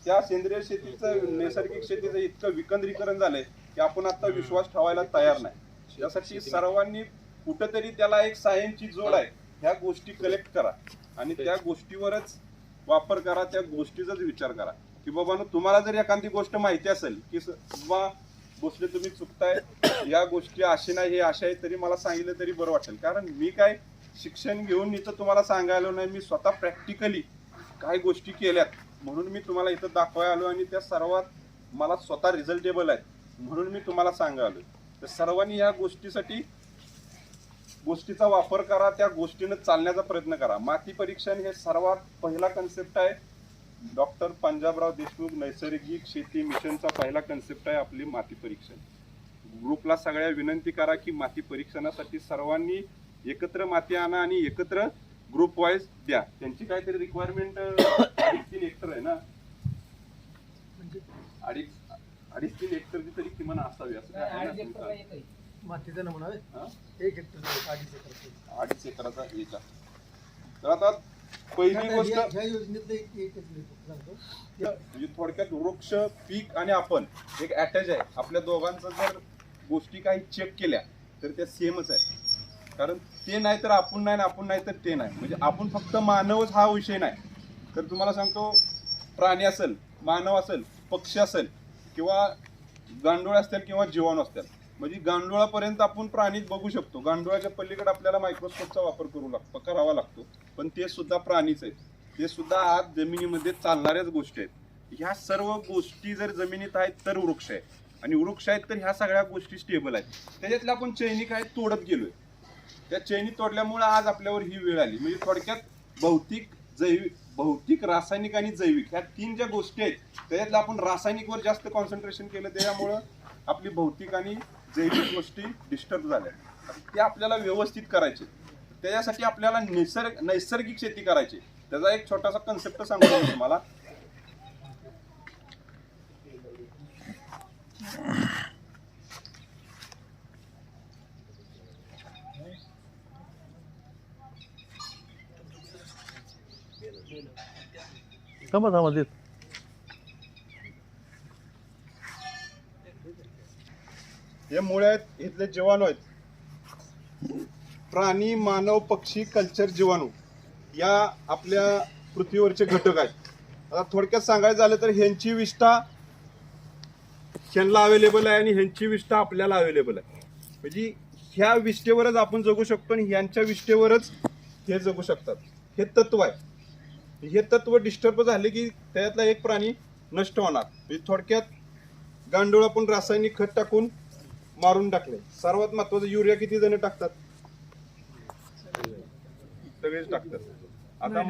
त्या सेंद्रिय शेतीचं, नैसर्गिक शेतीचं इतकं विकेंद्रीकरण झालंय की आपण आता विश्वास ठेवायला तयार नाही. त्यासाठी सर्वांनी कुठंतरी त्याला एक सायन्सची जोड आहे, ह्या गोष्टी कलेक्ट करा आणि त्या गोष्टीवरच वापर करा, त्या गोष्टीचाच विचार करा की बाबा तुम्हाला जर एखादी गोष्ट माहिती असेल की बाबा भोसले तुम्ही चुकताय, या गोष्टी अशी नाही हे अशा आहे, तरी मला सांगितलं तरी बरं वाटेल. कारण मी काय शिक्षण घेऊन इथं तुम्हाला सांगायला नाही, मी स्वतः प्रॅक्टिकली काय गोष्टी केल्यात म्हणून मी तुम्हाला इथं दाखवायला आलो आणि त्या सर्वात मला स्वतः रिझल्टेबल आहेत म्हणून मी तुम्हाला सांगायला आलो. तर सर्वांनी या गोष्टीचा वापर करा, त्या गोष्टीनं चालण्याचा प्रयत्न करा. माती परीक्षण हे सर्वात पहिला कन्सेप्ट आहे. डॉक्टर पंजाबराव देशमुख नैसर्गिक शेती मिशनचा पहिला कन्सेप्ट आहे आपली माती परीक्षण. ग्रुपला सगळ्या विनंती करा की माती परीक्षणासाठी सर्वांनी एकत्र माती आणा आणि एकत्र ग्रुप वाईज द्या. त्यांची काहीतरी रिक्वायरमेंट 2.5-3 हेक्टर आहे ना, म्हणजे 2.5-3 हेक्टरची तरी किमान असावी असं काय? मातीचा नमुना 1 हेक्टर 2.5 एकराचा एक. तर आता पहिली गोष्ट ह्या योजनेतलं एकच सांगतो म्हणजे थोडक्यात वृक्ष, पीक आणि आपण एक अटॅच आहे. आपल्या दोघांचं जर गोष्टी काही चेक केल्या तर त्या सेमच आहे. कारण ते नाही तर आपण नाही, आपण नाही तर ते नाही. म्हणजे आपण फक्त मानवच हा विषय नाही. तर तुम्हाला सांगतो, प्राणी असेल, मानव असेल, पक्षी असेल किंवा गांडूळ असतील किंवा जीवाणू असतील, म्हणजे गांडुळापर्यंत आपण प्राणीच बघू शकतो. गांडुळाच्या पलीकडे आपल्याला मायक्रोस्कोपचा वापर करावा लागतो, पण ते सुद्धा प्राणीच आहेत. ते सुद्धा आज जमिनीमध्ये चालणाऱ्याच गोष्टी आहेत. ह्या सर्व गोष्टी जर जमिनीत आहेत तर वृक्ष आहे, आणि वृक्ष आहेत तर ह्या सगळ्या गोष्टी स्टेबल आहेत. त्याच्यातल्या आपण चैनी काय तोडत गेलोय. त्या चैनी तोडल्यामुळे आज आपल्यावर ही वेळ आली. म्हणजे थोडक्यात भौतिक, रासायनिक आणि जैविक ह्या 3 ज्या गोष्टी आहेत त्याच्यातल्या आपण रासायनिकवर जास्त कॉन्सन्ट्रेशन केलं, त्याच्यामुळं आपली भौतिक आणि जैविक गोष्टी डिस्टर्ब झाल्या. ते आपल्याला व्यवस्थित करायचे. त्याच्यासाठी आपल्याला नैसर्गिक शेती करायची. त्याचा एक छोटासा कन्सेप्ट सांगतो मी तुम्हाला. हे मुळे आहेत, इथले जीवाणू आहेत. प्राणी, मानव, पक्षी, कल्चर, जीवाणू या आपल्या पृथ्वीवरचे घटक आहेत. आता थोडक्यात सांगायचं झालं तर ह्यांची विष्ठा ह्यांना अवेलेबल आहे आणि ह्यांची विष्ठा आपल्याला अवेलेबल आहे. म्हणजे ह्या विष्ठेवरच आपण जगू शकतो आणि ह्यांच्या विष्ठेवरच हे जगू शकतात. हे तत्व आहे. हे तत्व डिस्टर्ब झाले की त्यातला एक प्राणी नष्ट होणार. म्हणजे थोडक्यात गांडूळ आपण रासायनिक खत टाकून मारून टाकले. सर्वात महत्वाचं युरिया किती जण टाकतात? सगळेच टाकतात. आता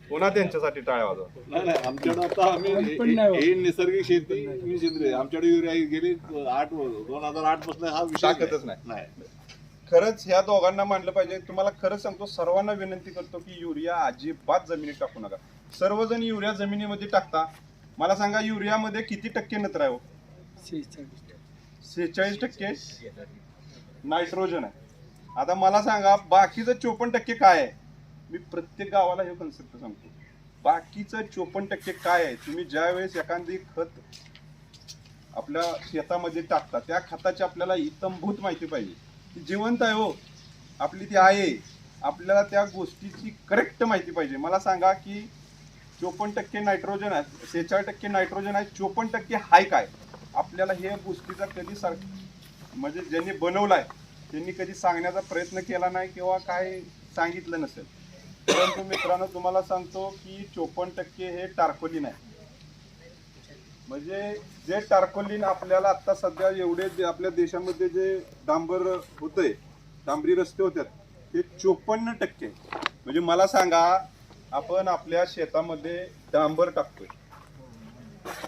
पुन्हा त्यांच्यासाठी टाळ्या वाजवा. नाही आमच्याकडे आता आम्ही ही नैसर्गिक शेती मी सेंद्रिय आमच्याकडे युरिया गेली 2008 पासून हा विषय टाकतच नाही. खरंच ह्या दोघांना मानलं पाहिजे. तुम्हाला खरंच सांगतो, सर्वांना विनंती करतो की युरिया अजिबात जमिनीत टाकू नका. सर्वजण युरिया जमिनीमध्ये टाकता. मला सांगा युरियामध्ये किती टक्के नत्र आहे? 46% नायट्रोजन आहे. आता मला सांगा बाकीचं 54% काय आहे? मी प्रत्येक गावाला हे कन्सेप्ट सांगतो. बाकीचं 54% काय आहे? तुम्ही ज्या वेळेस एखादी खत आपल्या शेतामध्ये टाकता त्या खताची आपल्याला इत्थंभूत माहिती पाहिजे. ती जिवंत आहे हो, आपली ती आहे. आपल्याला त्या गोष्टीची करेक्ट माहिती पाहिजे. मला सांगा की 54% नायट्रोजन आहे, 46% नायट्रोजन आहे, 54% हाय काय? आपल्याला हे गोष्टीचा कधी म्हणजे ज्यांनी बनवलाय त्यांनी कधी सांगण्याचा प्रयत्न केला नाही किंवा काय सांगितलं नसेल. परंतु मित्रांनो तुम्हाला सांगतो की 54% हे टार्कोलिन आहे. म्हणजे जे टार्कोलिन आपल्याला आता सध्या एवढे आपल्या देशामध्ये जे डांबर होतंय, डांबरी रस्ते होतात, ते 54%. म्हणजे मला सांगा आपण आपल्या शेतामध्ये डांबर टाकतोय,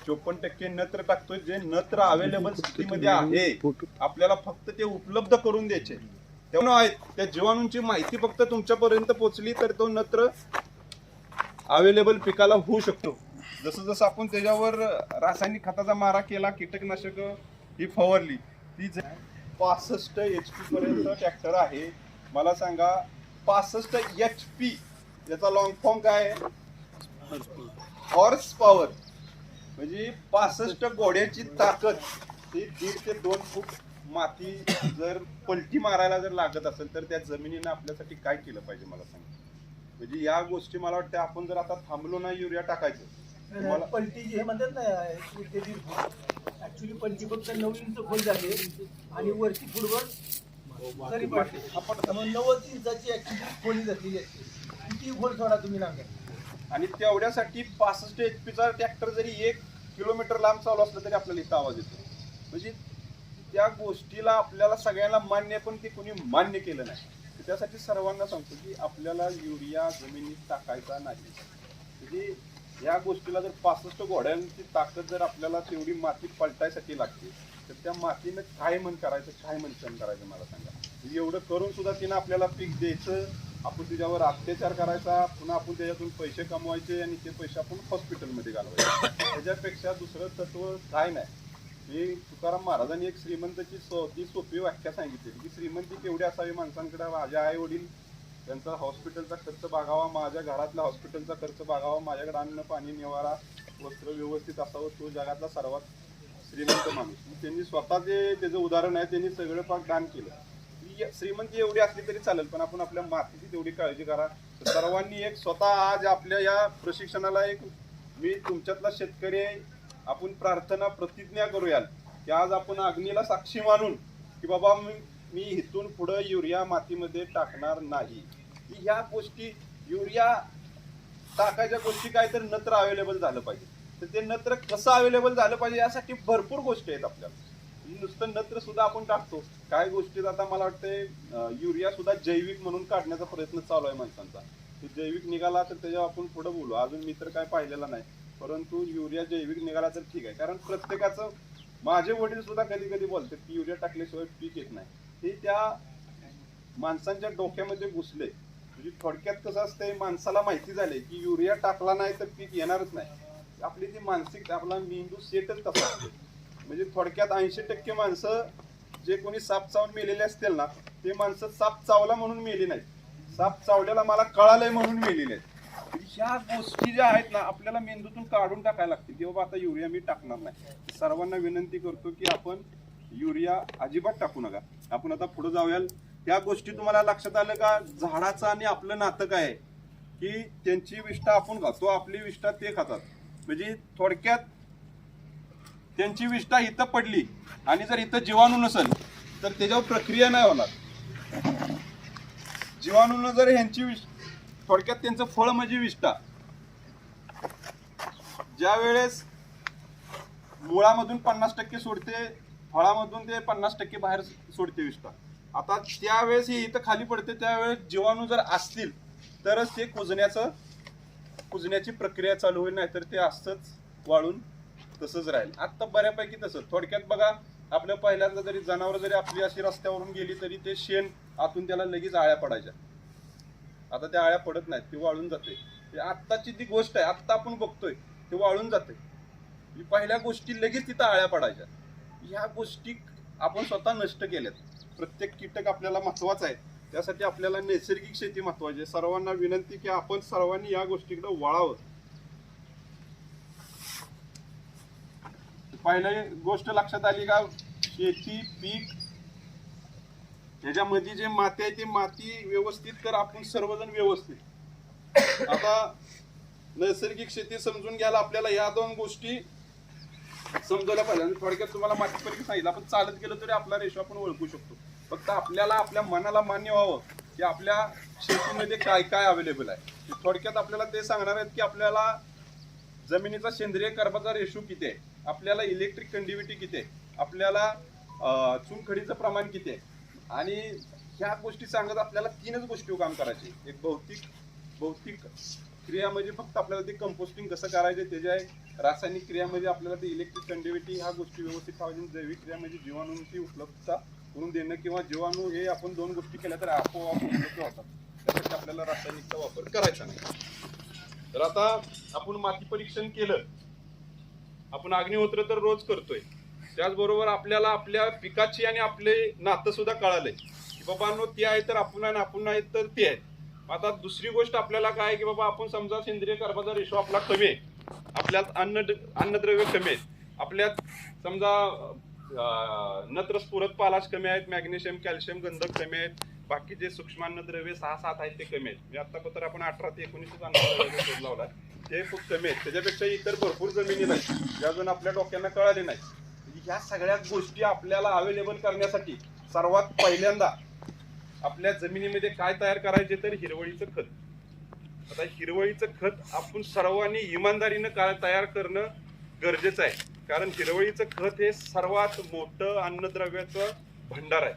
54% नत्र टाकतोय. जे नत्र अवेलेबल स्थितीमध्ये आहे आपल्याला फक्त ते उपलब्ध करून द्यायचे तेव्हा आहेत. त्या जीवाणूंची माहिती फक्त तुमच्यापर्यंत पोहोचली तर तो नत्र अवेलेबल पिकाला होऊ शकतो. जसं जसं आपण त्याच्यावर रासायनिक खताचा मारा केला, कीटकनाशक ही फवारली, ती 65 HP पर्यंत ट्रॅक्टर आहे. मला सांगा 65 HP याचा लॉंग फॉर्म काय आहे? Horse power. म्हणजे 65 घोड्याची ताकद. ती 1.5 ते 2 फूट माती जर पलटी मारायला जर लागत असेल तर त्या जमिनीनं आपल्यासाठी काय केलं पाहिजे मला सांगा. म्हणजे या गोष्टी मला वाटतं आपण जर आता थांबलो ना युरिया टाकायचं, पलटी जी हे म्हणतात ना ऍक्च्युली पलटी फक्त 9 इंच खोल झाली आणि वरची फुटवर तरी पडते. आपण 90 इंचाची ऍक्च्युली खोली झालेली असते. किती खोल सोडा तुम्ही नांगर. आणि तेवढ्यासाठी 65 HP चा ट्रॅक्टर जरी 1 किलोमीटर लांब चालू असलं तरी आपल्याला इथं आवाज येतो. म्हणजे त्या गोष्टीला आपल्याला सगळ्यांना मान्य, पण ते कोणी मान्य केलं नाही. त्यासाठी सर्वांना सांगतो की आपल्याला युरिया जमिनीत टाकायचा नाही. म्हणजे या गोष्टीला जर 65 घोड्यांची ताकद जर आपल्याला तेवढी माती पलटायसाठी लागते तर त्या मातीनं काय मन करायचं, काय मन सहन करायचं मला सांगा. एवढं करून सुद्धा तिनं आपल्याला पीक द्यायचं, आपण त्याच्यावर अत्याचार करायचा, पुन्हा आपण त्याच्यातून पैसे कमवायचे आणि ते पैसे आपण हॉस्पिटलमध्ये घालवायचे. त्याच्यापेक्षा दुसरं तत्व काय नाही. हे तुकाराम महाराजांनी एक श्रीमंताची सोपी व्याख्या सांगितली की श्रीमंती केवढी असावी माणसांकडे. माझ्या आई वडील त्यांचा हॉस्पिटलचा खर्च बघावा, माझ्या घरातल्या हॉस्पिटलचा खर्च बघावा, माझ्याकडे अन्न पाणी निवारा वस्त्र व्यवस्थित असावं. तो जगातला सर्वात श्रीमंत माणूस. त्यांनी स्वतः जे त्याचं उदाहरण आहे, त्यांनी सगळं पाक दान केलं. श्रीमंती एवढी असली तरी चालेल, पण आपण आपल्या मातीची तेवढी काळजी करा. सर्वांनी एक स्वतः आज आपल्या या प्रशिक्षणाला एक मी तुमच्यातला शेतकरी आहे, आपण प्रार्थना प्रतिज्ञा करूयाल की आज आपण अग्नीला साक्षी मानून की बाबा मी इथून पुढे युरिया मातीमध्ये टाकणार नाही. ह्या गोष्टी युरिया टाकायच्या गोष्टी काय तर नत्र अवेलेबल झालं पाहिजे. तर ते नत्र कसं अवेलेबल झालं पाहिजे यासाठी भरपूर गोष्टी आहेत आपल्याला. नुसतं नत्र सुद्धा आपण टाकतो. काय गोष्टीत आता मला वाटतंय युरिया सुद्धा जैविक म्हणून काढण्याचा प्रयत्न चालू आहे माणसांचा. तो जैविक निघाला तर त्याच्यावर आपण पुढे बोलू. अजून मी तर काय पाहिलेला नाही, परंतु युरिया जैविक निघाला तर ठीक आहे. कारण प्रत्येकाचं, माझे वडील सुद्धा कधी कधी बोलतात की युरिया टाकल्याशिवाय पीक येत नाही. हे त्या माणसांच्या डोक्यामध्ये घुसले. म्हणजे थोडक्यात कसं असतंय, माणसाला माहिती झाले की युरिया टाकला नाही तर पीक येणारच नाही. आपली ती मानसिक, आपला मेंदू सेटच तसा असतो. म्हणजे थोडक्यात 80% माणसं जे कोणी साप चावून मेलेले असतील ना, ते माणसं साप चावला म्हणून मेली नाहीत, साप चावलेला मला कळालंय म्हणून मेलेले आहेत. ह्या गोष्टी ज्या आहेत ना आपल्याला मेंदूतून काढून टाकायला लागतील की बाबा आता युरिया मी टाकणार नाही. सर्वांना विनंती करतो की आपण युरिया अजिबात टाकू नका. आपण आता पुढे जाऊयाल. त्या गोष्टी तुम्हाला लक्षात आलं का? झाडाचं आणि आपलं नातं काय आहे की त्यांची विष्ठा आपण खातो, आपली विष्ठा ते खातात. म्हणजे थोडक्यात त्यांची विष्ठा इथं पडली आणि जर इथं जीवाणू नसेल तर त्याच्यावर प्रक्रिया नाही होणार. जीवाणून जर ह्यांची थोडक्यात त्यांचं फळ म्हणजे विष्ठा. ज्या वेळेस मुळामधून 50% सोडते, फळामधून ते 50% बाहेर सोडते विष्ठा. आता त्यावेळेस हे इथं खाली पडते, त्यावेळेस जीवाणू जर असतील तरच ते कुजण्याची प्रक्रिया चालू होईल, नाहीतर ते असंच वाळून तसंच राहील. आता बऱ्यापैकी तसं थोडक्यात बघा, आपल्या पहिल्यांदा जरी जनावर जरी आपली अशी रस्त्यावरून गेली तरी ते शेण आतून त्याला लगेच आळ्या पडायच्या. आता त्या आळ्या पडत नाहीत, ते वाळून जाते. आत्ताची ती गोष्ट आहे, आत्ता आपण बघतोय ते वाळून जाते. पहिल्या गोष्टी लगेच तिथं आळ्या पडायच्या. ह्या गोष्टी आपण स्वतः नष्ट केल्यात. प्रत्येक कीटक आपल्याला महत्वाचा आहे, त्यासाठी आपल्याला नैसर्गिक शेती महत्वाची आहे. सर्वांना विनंती की आपण सर्वांनी या गोष्टीकडे वळावं. पहिली गोष्ट लक्षात आली का, शेती पीक ह्याच्यामध्ये जे माती आहे ती माती व्यवस्थित तर आपण सर्वजण व्यवस्थित. आता नैसर्गिक शेती समजून घ्यायला आपल्याला या दोन गोष्टी समजायला पाहिजे. थोडक्यात तुम्हाला माती परीक्षा सांगितलं, आपण चालत गेलो तरी आपला रेशो आपण ओळखू शकतो. फक्त आपल्याला आपल्या मनाला मान्य व्हावं की आपल्या शेतीमध्ये काय काय अवेलेबल आहे. थोडक्यात आपल्याला ते सांगणार आहेत की आपल्याला जमिनीचा सेंद्रिय कर्बाचा रेशो किती आहे, आपल्याला इलेक्ट्रिक कंडिव्हिटी किती आहे, आपल्याला चुनखडीचं प्रमाण किती आहे. आणि ह्या गोष्टी सांगत आपल्याला 3च गोष्टी काम करायची. एक भौतिक क्रिया म्हणजे फक्त आपल्याला ते कंपोस्टिंग कसं करायचं त्याचे आहे. रासायनिक क्रिया म्हणजे आपल्याला ते इलेक्ट्रिक कंडिव्हिटी ह्या गोष्टी व्यवस्थित ठेवायची. जैविक क्रिया म्हणजे जीवाणूंची उपलब्धता करून देणं किंवा जीवाणू हे आपण 2 गोष्टी केल्या तर आपोआप उपलब्ध होतात. त्यासाठी आपल्याला रासायनिकचा वापर करायचा नाही. तर आता आपण माती परीक्षण केलं, आपण अग्निहोत्र तर रोज करतोय, त्याचबरोबर आपल्याला आपल्या पिकाची आणि आपले नातं सुद्धा कळालंय की बाबा ते आहे तर आपण आहे, आपण नाही तर ते आहे. आता दुसरी गोष्ट आपल्याला काय आहे की बाबा आपण समजा सेंद्रिय कर्बाचा रेशो आपला कमी आहे, आपल्यात अन्नद्रव्य कमी आहेत, आपल्यात समजा नत्र स्फुरद पालाश कमी आहेत, मॅग्नेशियम कॅल्शियम गंधक कमी आहेत, बाकीचे सूक्ष्म अन्नद्रव्य 6-7 आहेत ते कमी आहेत. म्हणजे आतापर्यंत आपण 18 ते 19 अन्नद्रव्य शोध लावला, ते खूप कमी आहेत. त्याच्यापेक्षा इतर भरपूर जमिनी नाही ज्या अजून आपल्या डोक्यांना कळाले नाही. ह्या सगळ्या गोष्टी आपल्याला अवेलेबल करण्यासाठी सर्वात पहिल्यांदा आपल्या जमिनीमध्ये काय तयार करायचे तर हिरवळीचं खत. आता हिरवळीचं खत आपण सर्वांनी इमानदारीनं तयार करणं गरजेचं आहे, कारण हिरवळीचं खत हे सर्वात मोठं अन्नद्रव्याचं भंडार आहे.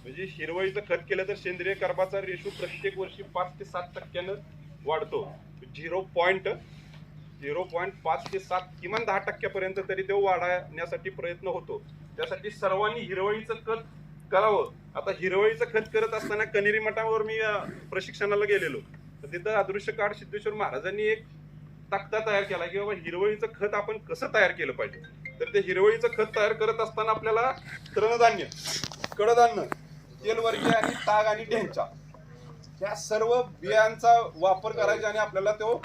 म्हणजे हिरवळीचं खत केलं तर सेंद्रिय कर्बाचा रेशो प्रत्येक वर्षी 5 ते 7% वाढतो. 0.5 ते 7 किमान 10% तरी तो वाढण्यासाठी प्रयत्न होतो. त्यासाठी सर्वांनी हिरवळीचं खत करावं. आता हिरवळीचं खत करत असताना कनेरी मठावर मी प्रशिक्षणाला गेलेलो, तर तिथं अदृश्य काळ सिद्धेश्वर महाराजांनी एक तक्ता तयार केला की बाबा हिरवळीचं खत आपण कसं तयार केलं पाहिजे. तर ते हिरवळीचं खत तयार करत असताना आपल्याला तृणधान्य, कडधान्य, तेलवर्गीय आणि ताग आणि ढेंचा या सर्व बियांचा वापर करायचा आणि आपल्याला तो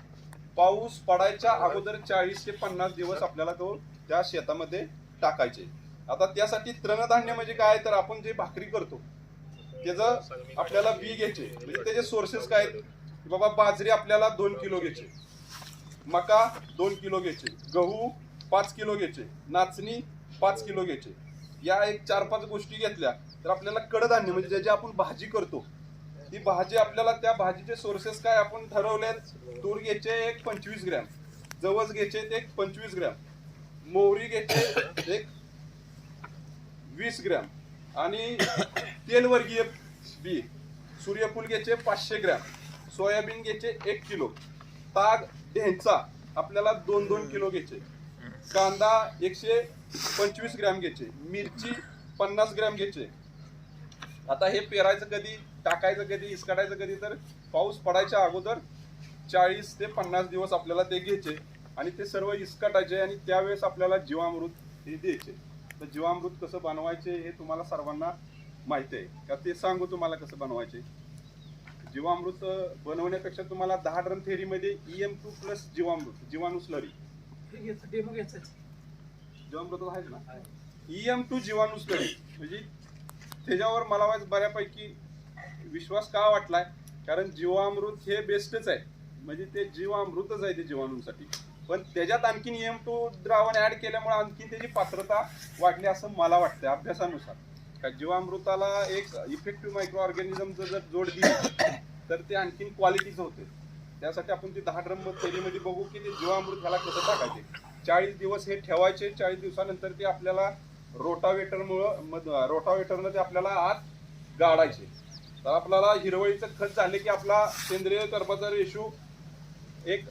पाऊस पडायच्या अगोदर 40 ते 50 दिवस आपल्याला तो त्या शेतामध्ये टाकायचे. आता त्यासाठी तृणधान्य म्हणजे काय तर आपण जे भाकरी करतो त्याचं आपल्याला बी घ्यायचे. म्हणजे त्याचे सोर्सेस काय आहेत की बाबा बाजरी आपल्याला 2 किलो घ्यायचे, मका 2 किलो घ्यायचे, गहू 5 किलो घ्यायचे, नाचणी 5 किलो घ्यायचे. या एक 4-5 गोष्टी घेतल्या तर आपल्याला कडधान्य म्हणजे ज्याची आपण भाजी करतो ती भाजी आपल्याला त्या भाजीचे सोर्सेस काय आपण ठरवलेत. तूर घ्यायचे एक 25 ग्रॅम, जवस घ्यायचे ते 25 ग्रॅम, मोहरी घ्यायचे एक 20 ग्रॅम आणि तेलवर्गीय बी सूर्यफूल घ्यायचे 500 ग्रॅम, सोयाबीन घ्यायचे 1 किलो, ताग ढेंचा आपल्याला 2-2 किलो घ्यायचे, कांदा 125 ग्रॅम घ्यायचे, मिरची 50 ग्रॅम घ्यायचे. आता हे पेरायचं कधी, टाकायचं कधी, इसकाडायचं कधी तर पाऊस पडायच्या अगोदर 40 ते 50 दिवस आपल्याला ते घ्यायचे आणि ते सर्व इसकाटायचे आणि त्यावेळेस आपल्याला जीवामृत हे द्यायचे. तर जीवामृत कसं बनवायचे हे तुम्हाला सर्वांना माहिती आहे का, ते सांगू तुम्हाला कसं बनवायचे. जीवामृत बनवण्यापेक्षा तुम्हाला 10 ड्रम थेरीमध्ये EM2 प्लस जीवामृत, जीवाणू स्लरी जीवामृत आहेच ना, EM2 जीवाणू स्लरी. म्हणजे त्याच्यावर मला बऱ्यापैकी विश्वास का वाटलाय, कारण जीवामृत हे बेस्टच आहे. म्हणजे ते जीवामृतच आहे ते जीवाणूंसाठी. पण त्याच्यात आणखीन EM2 द्रावण ऍड केल्यामुळे आणखीन त्याची पात्रता वाढली असं मला वाटतं अभ्यासानुसार. का जीवामृताला एक इफेक्टिव्ह मायक्रो ऑर्गॅनिझमचं जर जोड दिली तर ते आणखीन क्वालिटीचं होते. त्यासाठी आपण ते 10 ड्रम थैलीमध्ये बघू की ते जीवामृत ह्याला कसं टाकायचे. 40 दिवस हे ठेवायचे. 40 दिवसानंतर ते आपल्याला रोटावेटरनं ते आपल्याला आत गाडायचे. तर आपल्याला हिरवळीचं खत झाले की आपला सेंद्रिय कर्बाचा रेशो एक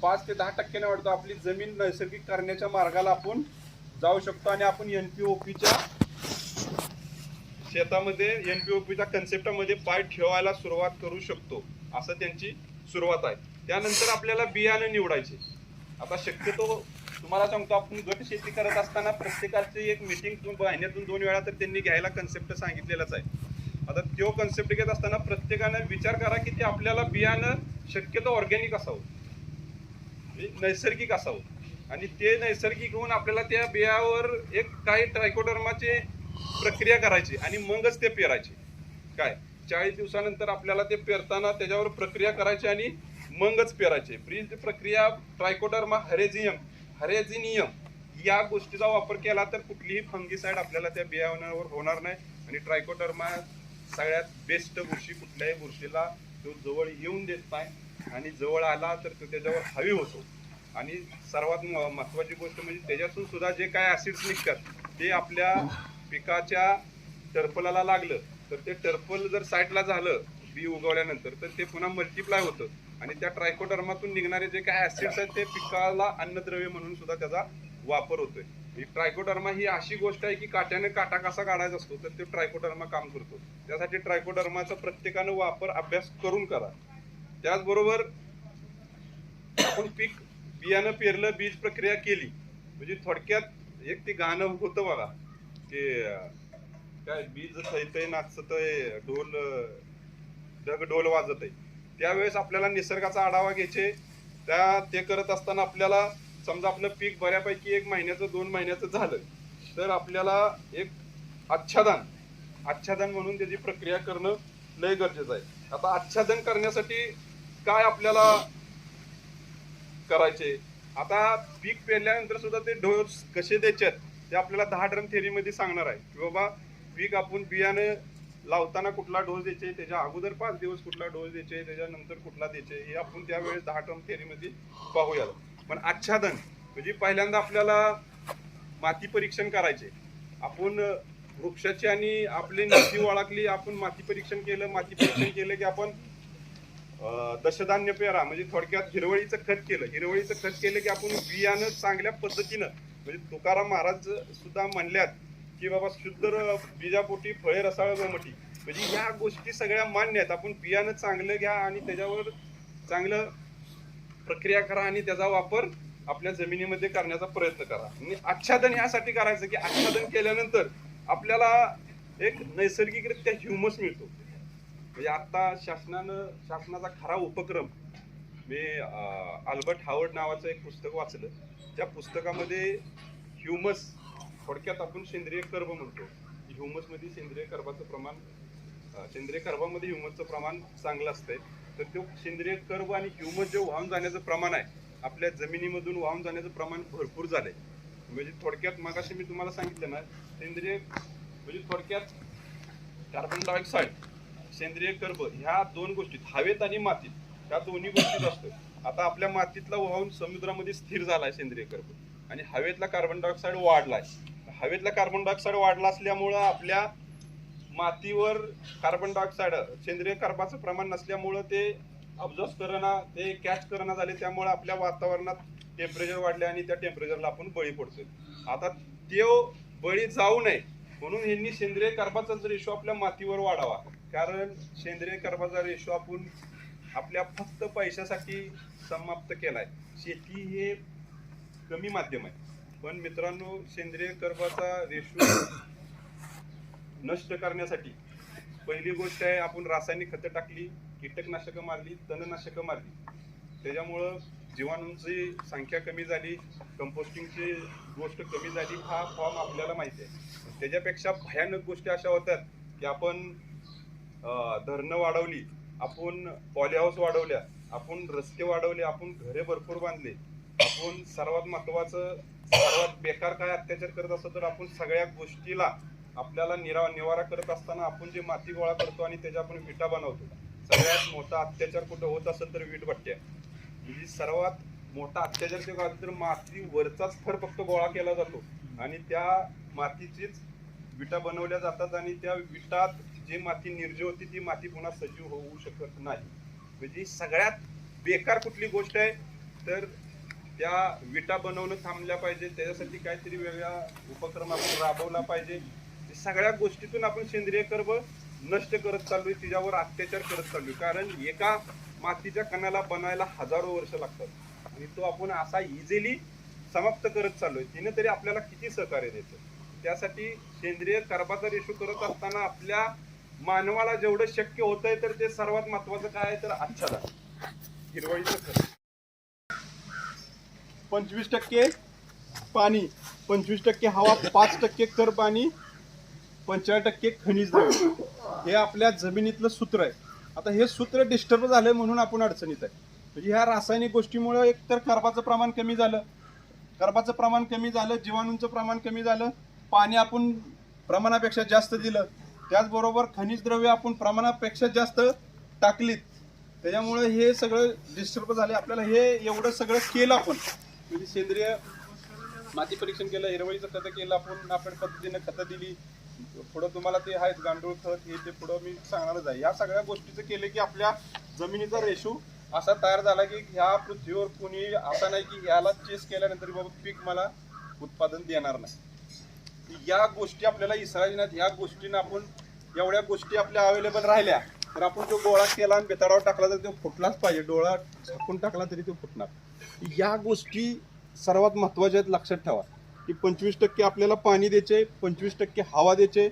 5 ते 10% वाढतो. आपली जमीन नैसर्गिक करण्याच्या मार्गाला आपण जाऊ शकतो आणि आपण NPOPच्या शेतामध्ये NPOPच्या कन्सेप्टमध्ये पाय ठेवायला सुरुवात करू शकतो. असं त्यांची सुरुवात आहे. त्यानंतर आपल्याला बियाणं निवडायचे. आता शक्यतो तुम्हाला सांगतो, आपण गट शेती करत असताना प्रत्येकाची एक मीटिंग महिन्यातून 2 वेळा तर त्यांनी घ्यायला कन्सेप्ट सांगितलेलाच आहे. आता तो कन्सेप्ट घेत असताना प्रत्येकानं विचार करा की ते आपल्याला बियाणं शक्यतो ऑर्गॅनिक असावं, नैसर्गिक असावं आणि ते नैसर्गिक होऊन आपल्याला त्या बियावर एक काही ट्रायकोडर्माची प्रक्रिया करायची आणि मगच ते पेरायचे. काय 40 दिवसानंतर आपल्याला ते पेरताना त्याच्यावर प्रक्रिया करायची आणि मगच पेरायचे. ब्रीज प्रक्रिया, ट्रायकोडर्मा, हरेझिनियम या गोष्टीचा वापर केला तर कुठलीही फंगीसाइड आपल्याला त्या बियाण्यावर होणार नाही आणि ट्रायकोडर्मा सगळ्यात बेस्ट बुरशी, कुठल्याही बुरशीला तो जवळ येऊन देत नाही आणि जवळ आला तर तो त्याच्यावर हवी होतो. आणि सर्वात महत्त्वाची गोष्ट म्हणजे त्याच्यातून सुद्धा जे काय ऍसिड्स निघतात ते आपल्या पिकाच्या टर्फलाला लागलं तर ते टर्फल जर साईडला झालं बी उगवल्यानंतर तर ते पुन्हा मल्टिप्लाय होतं आणि त्या ट्रायकोडर्मातून निघणारे जे काय ऍसिड्स आहेत ते पिकाला अन्नद्रव्य म्हणून सुद्धा त्याचा वापर होतोय. ट्रायकोडर्मा ही अशी गोष्ट आहे की काट्याने काटा कसा काढायचा असतो तर ते ट्रायकोडर्मा काम करतो. त्यासाठी ट्रायकोडर्माचा प्रत्येकानं वापर अभ्यास करून करा. त्याचबरोबर आपण बियाणं पेरलं, बीज प्रक्रिया केली म्हणजे थोडक्यात एक ते गाणं होतं बघा की काय बीज थैतय नाचतय ढोल ढग ढोल वाजत आहे. त्यावेळेस आपल्याला निसर्गाचा आढावा घ्यायचे. ते करत असताना आपल्याला समजा आपलं पीक बऱ्यापैकी 1 महिन्याचं 2 महिन्याचं झालं तर आपल्याला एक आच्छादन म्हणून त्याची प्रक्रिया करणं लय गरजेचं आहे. आता आच्छादन करण्यासाठी काय आपल्याला करायचे, आता पीक पेरल्यानंतर सुद्धा ते डोस कसे द्यायचे ते आपल्याला 10 ड्रम थेरीमध्ये सांगणार आहे की बाबा पीक आपण बियाणं लावताना कुठला डोस द्यायचे, त्याच्या अगोदर 5 दिवस कुठला डोस द्यायचे, त्याच्यानंतर कुठला द्यायचे हे आपण त्यावेळेस 10 ड्रम थेरीमध्ये पाहूया. पण आच्छादन म्हणजे पहिल्यांदा आपल्याला माती परीक्षण करायचे. आपण वृक्षाची आणि आपली माती ओळखली, आपण माती परीक्षण केलं की आपण दशधान्य पेरा म्हणजे थोडक्यात हिरवळीचं खत केलं की आपण बियाणं चांगल्या पद्धतीनं म्हणजे तुकाराम महाराज सुद्धा म्हणल्यात की बाबा शुद्ध बीजापोटी फळे रसाळ गोमटी, म्हणजे या गोष्टी सगळ्या मान्य आहेत. आपण बियाणं चांगलं घ्या आणि त्याच्यावर चांगलं प्रक्रिया करा आणि त्याचा वापर आपल्या जमिनीमध्ये करण्याचा प्रयत्न करा. आणि आच्छादन यासाठी करायचं की आच्छादन केल्यानंतर आपल्याला एक नैसर्गिकरित्या ह्युमस मिळतो. म्हणजे आता शासनाचा खरा उपक्रम, मी अल्बर्ट हावर्ड नावाचं एक पुस्तक वाचलं. त्या पुस्तकामध्ये ह्युमस थोडक्यात आपण सेंद्रिय कर्ब म्हणतो. ह्युमसमध्ये सेंद्रिय कर्बामध्ये ह्युमसचं प्रमाण चांगलं असतंय. तर तो सेंद्रिय कर्ब आणि ह्युमस जे वाहून जाण्याचं प्रमाण आहे आपल्या जमिनीमधून वाहून जाण्याचं प्रमाण भरपूर झालंय. म्हणजे थोडक्यात मगाशी मी तुम्हाला सांगितलं ना, सेंद्रिय म्हणजे थोडक्यात कार्बन डायऑक्साईड, सेंद्रिय कर्ब ह्या 2 गोष्टीत, हवेत आणि मातीत, ह्या दोन्ही गोष्टीत असतं. आता आपल्या मातीतला वाहून समुद्रामध्ये स्थिर झालाय सेंद्रिय कर्ब आणि हवेतला कार्बन डायऑक्साईड वाढलाय. हवेतला कार्बन डायऑक्साईड वाढला असल्यामुळं आपल्या मातीवर कार्बन डायऑक्साईड सेंद्रिय कर्बाचं प्रमाण नसल्यामुळं ते ऑब्झर्व करणं, ते कॅच करणं झाले. त्यामुळे आपल्या वातावरणात टेम्परेचर वाढले आणि त्या टेम्परेचरला आपण बळी पडतोय. आता तो बळी जाऊ नये म्हणून यांनी सेंद्रिय कर्बाचा रेशो आपल्या मातीवर वाढावा. कारण सेंद्रिय कर्बाचा रेशो आपण आपल्या फक्त पैशासाठी समाप्त केलाय. शेती हे कमी माध्यम आहे. पण मित्रांनो, सेंद्रिय कर्बाचा रेशो नष्ट करण्यासाठी पहिली गोष्ट आहे आपण रासायनिक खतं टाकली, कीटकनाशकं मारली, तणनाशकं मारली. त्याच्यामुळं जीवाणूंची संख्या कमी झाली, कंपोस्टिंगची गोष्ट कमी झाली. हा फॉर्म आपल्याला माहिती आहे. त्याच्यापेक्षा भयानक गोष्टी अशा होतात की आपण धरणं वाढवली, आपण पॉली हाऊस वाढवल्या, आपण रस्ते वाढवले, आपण घरे भरपूर बांधले, आपण सर्वात महत्वाचं सर्वात बेकार काय अत्याचार करत असतो तर आपण सगळ्या गोष्टीला आपल्याला निवारा करत असताना आपण जे माती गोळा करतो आणि त्याच्या आपण विटा बनवतो. सगळ्यात मोठा अत्याचार कुठं होत असेल तर वीटभट्ट्या. म्हणजे सर्वात मोठा अत्याचार ते काय तर माती वरचाच थर फक्त गोळा केला जातो आणि त्या मातीचीच विटा बनवल्या जातात आणि त्या विटात जे माती निर्जीव होती ती माती पुन्हा सजीव होऊ शकत नाही. म्हणजे सगळ्यात बेकार कुठली गोष्ट आहे तर त्या विटा बनवणं थांबल्या पाहिजे. त्याच्यासाठी काहीतरी वेगळा उपक्रम आपण राबवला पाहिजे. सगळ्या गोष्टीतून आपण सेंद्रिय कर्ब नष्ट करत चाललोय, तिच्यावर अत्याचार करत चाललोय. कारण एका मातीच्या कणाला बनायला हजारो वर्ष लागतात आणि तो आपण असा इझिली समाप्त करत चाललोय. तिने तरी आपल्याला किती सहकार्य देतं. त्यासाठी सेंद्रिय कर्बाचा रेशो करत असताना आपल्या मानवाला जेवढं शक्य होतंय तर ते सर्वात महत्वाचं काय आहे तर आच्छादन, हिरवळीचं खत. 25% पाणी, 25% हवा, 5% कर्ब आणि 45% खनिज द्रव्य हे आपल्या जमिनीतलं सूत्र आहे. आता हे सूत्र डिस्टर्ब झालं म्हणून आपण अडचणीत आहे. म्हणजे ह्या रासायनिक गोष्टीमुळे एकतर कर्बाचं प्रमाण कमी झालं, जीवाणूंचं प्रमाण कमी झालं, पाणी आपण प्रमाणापेक्षा जास्त दिलं, त्याचबरोबर खनिज द्रव्य आपण प्रमाणापेक्षा जास्त टाकलीत. त्याच्यामुळे हे सगळं डिस्टर्ब झाले. आपल्याला हे एवढं सगळं केलं आपण, म्हणजे सेंद्रिय माती परीक्षण केलं, हिरवळीचं खतं केलं, आपण पद्धतीने खतं दिली. पुढं तुम्हाला ते आहेत गांडूळ खत हे ते पुढं मी सांगणारच आहे. या सगळ्या गोष्टीचं केलं की आपल्या जमिनीचा रेशो असा तयार झाला की ह्या पृथ्वीवर कोणी असा नाही की ह्याला चेस केल्यानंतर बाबा पीक मला उत्पादन देणार नाही. या गोष्टी आपल्याला इसरायला नाहीत. ह्या गोष्टीनं आपण एवढ्या गोष्टी आपल्या अवेलेबल राहिल्या तर आपण जो गोळा केला आणि बेताडावर टाकला तर तो फुटलाच पाहिजे. डोळा झाकून टाकला तरी तो फुटणार. या गोष्टी सर्वात महत्वाच्या आहेत, लक्षात ठेवा की 25% आपल्याला पाणी द्यायचे, 25% हवा द्यायचे,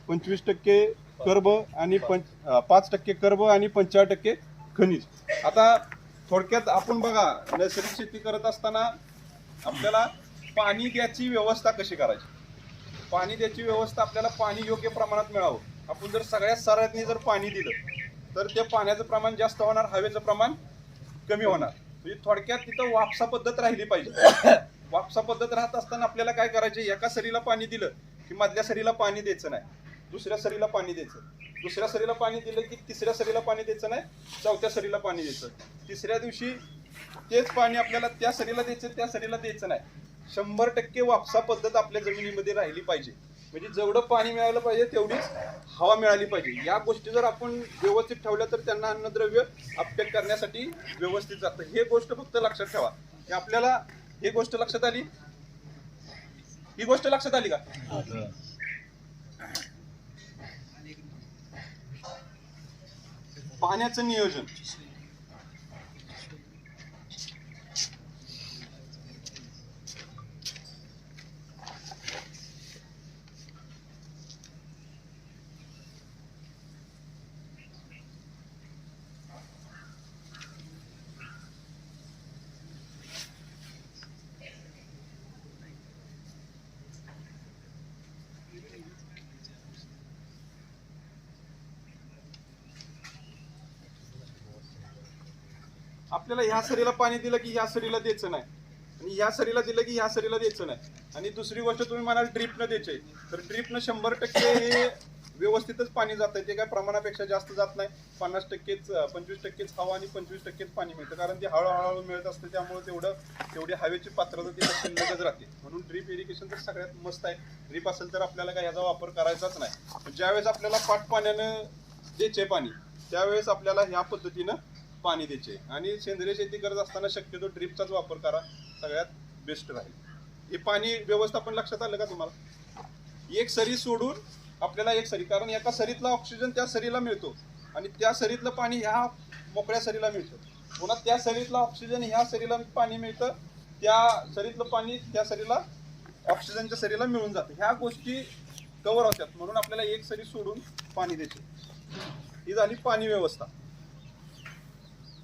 25% कर्ब आणि 5% कर्ब आणि 45% खनिज. आता थोडक्यात आपण बघा नैसर्गिक शेती करत असताना आपल्याला पाणी द्यायची व्यवस्था कशी करायची. पाणी द्यायची व्यवस्था आपल्याला पाणी योग्य प्रमाणात मिळावं. आपण जर सगळ्या सरांनी जर पाणी दिलं तर ते पाण्याचं प्रमाण जास्त होणार, हवेचं प्रमाण कमी होणार. म्हणजे थोडक्यात तिथं वापसा पद्धत राहिली पाहिजे. वापसा पद्धत राहत असताना आपल्याला काय करायचे, एका सरीला पाणी दिलं की मधल्या सरीला पाणी द्यायचं नाही, दुसऱ्या सरीला पाणी द्यायचं, दुसऱ्या सरीला पाणी दिलं की तिसऱ्या सरीला पाणी द्यायचं नाही, चौथ्या सरीला पाणी द्यायचं, तिसऱ्या दिवशी तेच पाणी आपल्याला त्या सरीला द्यायचं, त्या सरीला द्यायचं नाही. 100% वापसा पद्धत आपल्या जमिनीमध्ये राहिली पाहिजे. म्हणजे जेवढं पाणी मिळालं पाहिजे तेवढीच हवा मिळाली पाहिजे. या गोष्टी जर आपण व्यवस्थित ठेवल्या तर त्यांना अन्नद्रव्य अपटेक करण्यासाठी व्यवस्थित जातं. हे गोष्ट फक्त लक्षात ठेवा की आपल्याला ही गोष्ट लक्षात आली. ही गोष्ट लक्षात आली का? पाण्याचं नियोजन. आपल्याला ह्या सरीला पाणी दिलं की ह्या सरीला द्यायचं नाही आणि ह्या सरीला दिलं की ह्या सरीला द्यायचं नाही. आणि दुसरी गोष्ट तुम्ही म्हणाल ड्रीपनं द्यायचे, तर ड्रीपनं 100% हे व्यवस्थितच पाणी जात आहे. ते काय प्रमाणापेक्षा जास्त जात नाही. 25%च हवा आणि 25%च पाणी मिळतं. कारण ते हळूहळू मिळत असते, त्यामुळे तेवढी हवेची पात्रता ती शिल्लकच राहते. म्हणून ड्रीप इरिगेशन तर सगळ्यात मस्त आहे. ड्रीप असेल तर आपल्याला काय याचा वापर करायचाच नाही. ज्यावेळेस आपल्याला पाट पाण्यानं द्यायचे पाणी त्यावेळेस आपल्याला ह्या पद्धतीनं पाणी द्यायचे. आणि सेंद्रिय शेती करत असताना शक्यतो ड्रीपचाच वापर करा, सगळ्यात बेस्ट राहील. हे पाणी व्यवस्थापन लक्षात आलं का तुम्हाला? एक सरी सोडून आपल्याला एक सरी, कारण एका सरीतला ऑक्सिजन त्या सरीला मिळतो आणि त्या सरीतलं पाणी ह्या मोकळ्या सरीला मिळतं. पुन्हा त्या सरीतला ऑक्सिजन ह्या सरीला पाणी मिळतं, त्या सरीतलं पाणी त्या सरीला ऑक्सिजनच्या सरीला मिळून जातं. ह्या गोष्टी कव्हर होतात. म्हणून आपल्याला एक सरी सोडून पाणी द्यायचे. ही झाली पाणी व्यवस्था.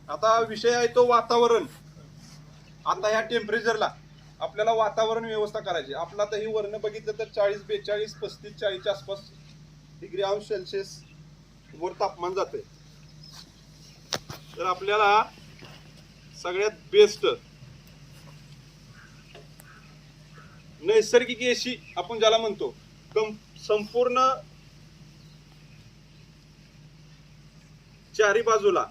आता विषय आहे तो वातावरण. आता ह्या टेम्परेचरला आपल्याला वातावरण व्यवस्था करायची. आपला आता ही वर्ण बघितलं तर 40, 42, 35, 40च्या आसपास डिग्री अंश सेल्सिअस वर तापमान जाते. तर आपल्याला सगळ्यात बेस्ट नैसर्गिक एसी आपण ज्याला म्हणतो, संपूर्ण चारी बाजूला